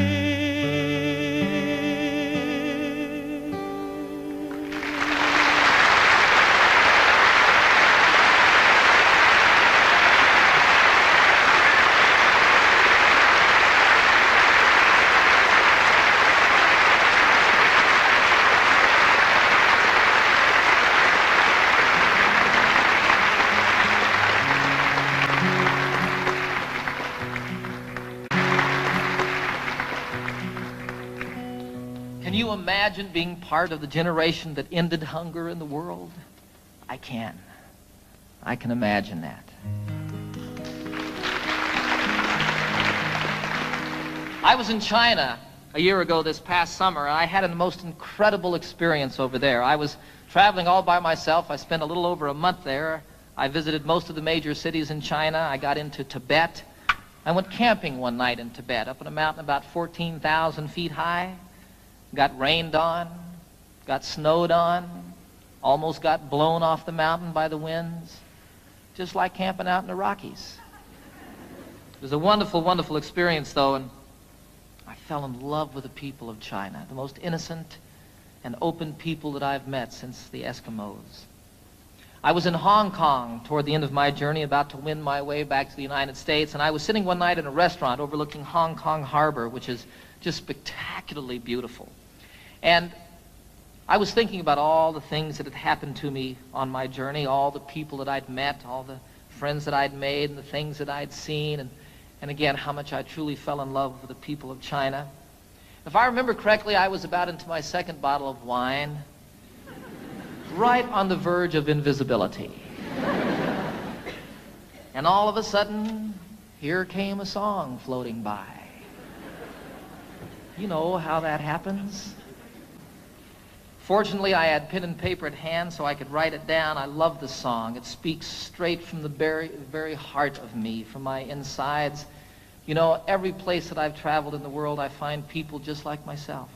Can you imagine being part of the generation that ended hunger in the world? I can. I can imagine that. I was in China a year ago this past summer, and I had a most incredible experience over there. I was traveling all by myself. I spent a little over a month there. I visited most of the major cities in China. I got into Tibet. I went camping one night in Tibet, up on a mountain about 14,000 feet high. Got rained on, got snowed on, almost got blown off the mountain by the winds, just like camping out in the Rockies. It was a wonderful, wonderful experience, though, and I fell in love with the people of China, the most innocent and open people that I've met since the Eskimos. I was in Hong Kong toward the end of my journey, about to win my way back to the United States, and I was sitting one night in a restaurant overlooking Hong Kong Harbor, which is just spectacularly beautiful. And I was thinking about all the things that had happened to me on my journey, all the people that I'd met, all the friends that I'd made, and the things that I'd seen, and again, how much I truly fell in love with the people of China. If I remember correctly, I was about into my second bottle of wine, right on the verge of invisibility. And all of a sudden, here came a song floating by. You know how that happens? Fortunately, I had pen and paper at hand so I could write it down. I love the song. It speaks straight from the very heart of me, from my insides. You know, every place that I've traveled in the world, I find people just like myself.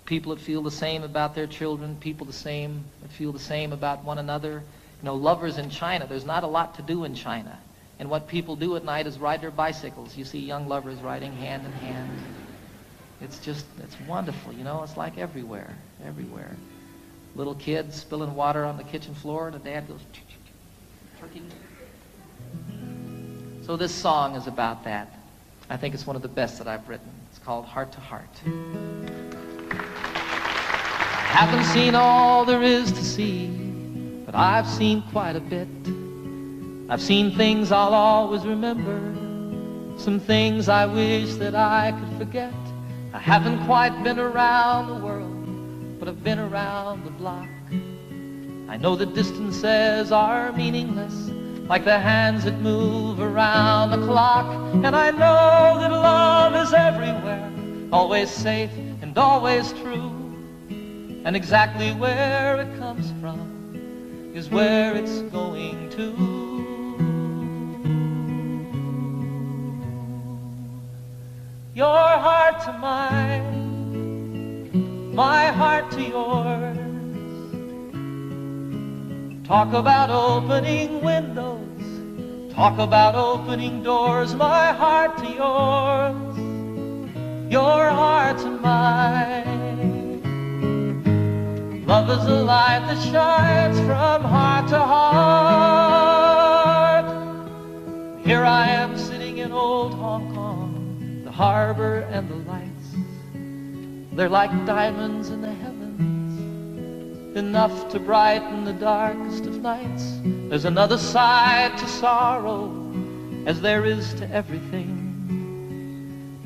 People that feel the same about their children, people that feel the same about one another. You know, lovers in China, there's not a lot to do in China. And what people do at night is ride their bicycles. You see young lovers riding hand in hand. It's wonderful, you know, it's like everywhere. Little kids spilling water on the kitchen floor, and the dad goes, turkey. So this song is about that. I think it's one of the best that I've written. It's called Heart to Heart. I haven't seen all there is to see, but I've seen quite a bit. I've seen things I'll always remember, some things I wish that I could forget. I haven't quite been around the world, but I've been around the block. I know that distances are meaningless, like the hands that move around the clock. And I know that love is everywhere, always safe and always true. And exactly where it comes from is where it's going to. Your heart to mine, my heart to yours. Talk about opening windows, talk about opening doors. My heart to yours, your heart to mine. Love is a light that shines from heart to heart. Here I am sitting in old Hong Kong, the harbor and the lights, they're like diamonds in the heavens, enough to brighten the darkest of nights. There's another side to sorrow, as there is to everything.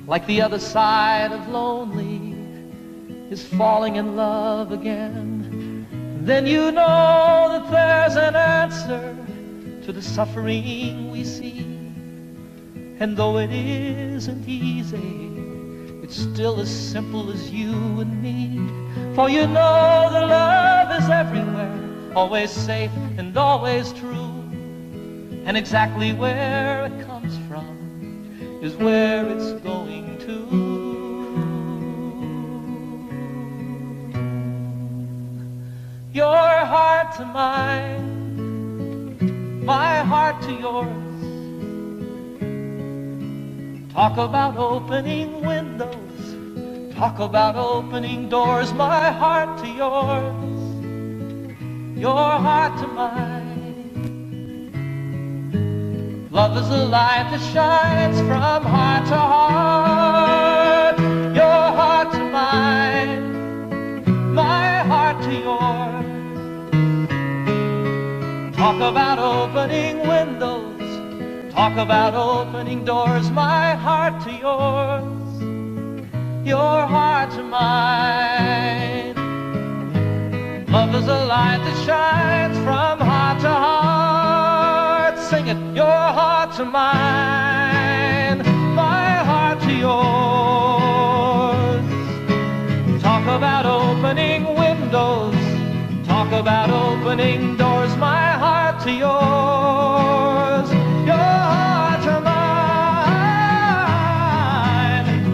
Like the other side of lonely is falling in love again. Then you know that there's an answer to the suffering we see. And though it isn't easy, it's still as simple as you and me. For you know that love is everywhere, always safe and always true. And exactly where it comes from is where it's going to. Your heart to mine, my heart to yours. Talk about opening windows, talk about opening doors. My heart to yours, your heart to mine. Love is a light that shines from heart to heart. Your heart to mine, my heart to yours. Talk about opening windows, talk about opening doors. My heart to yours, your heart to mine. Love is a light that shines from heart to heart. Sing it, your heart to mine, my heart to yours. Talk about opening windows, talk about opening doors. My heart to yours, your heart to mine.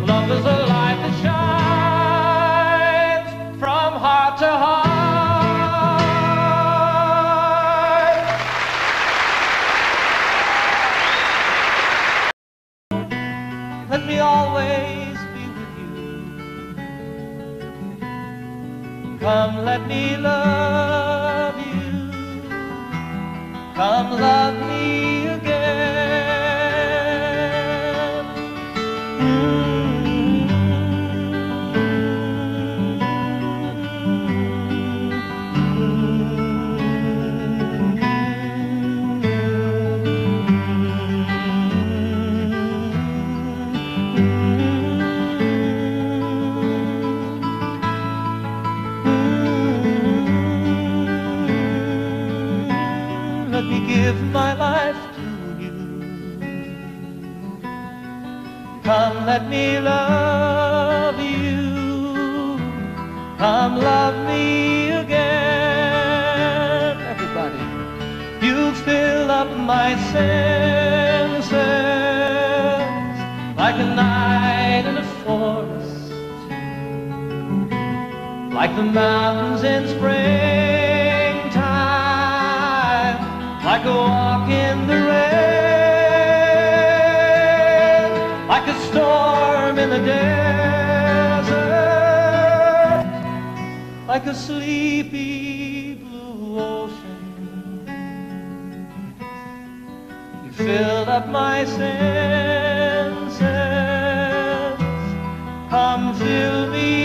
Love is a light that shines from heart to heart. Let me always be with you. Come, let me love you. come love me again. Let me give my life to you. Come, let me love you. Come, love me again. Everybody, you fill up my senses like a night in a forest, like the mountains in springtime, like a walk in the rain, like a storm in the desert, like a sleepy blue ocean. You filled up my senses. Come fill me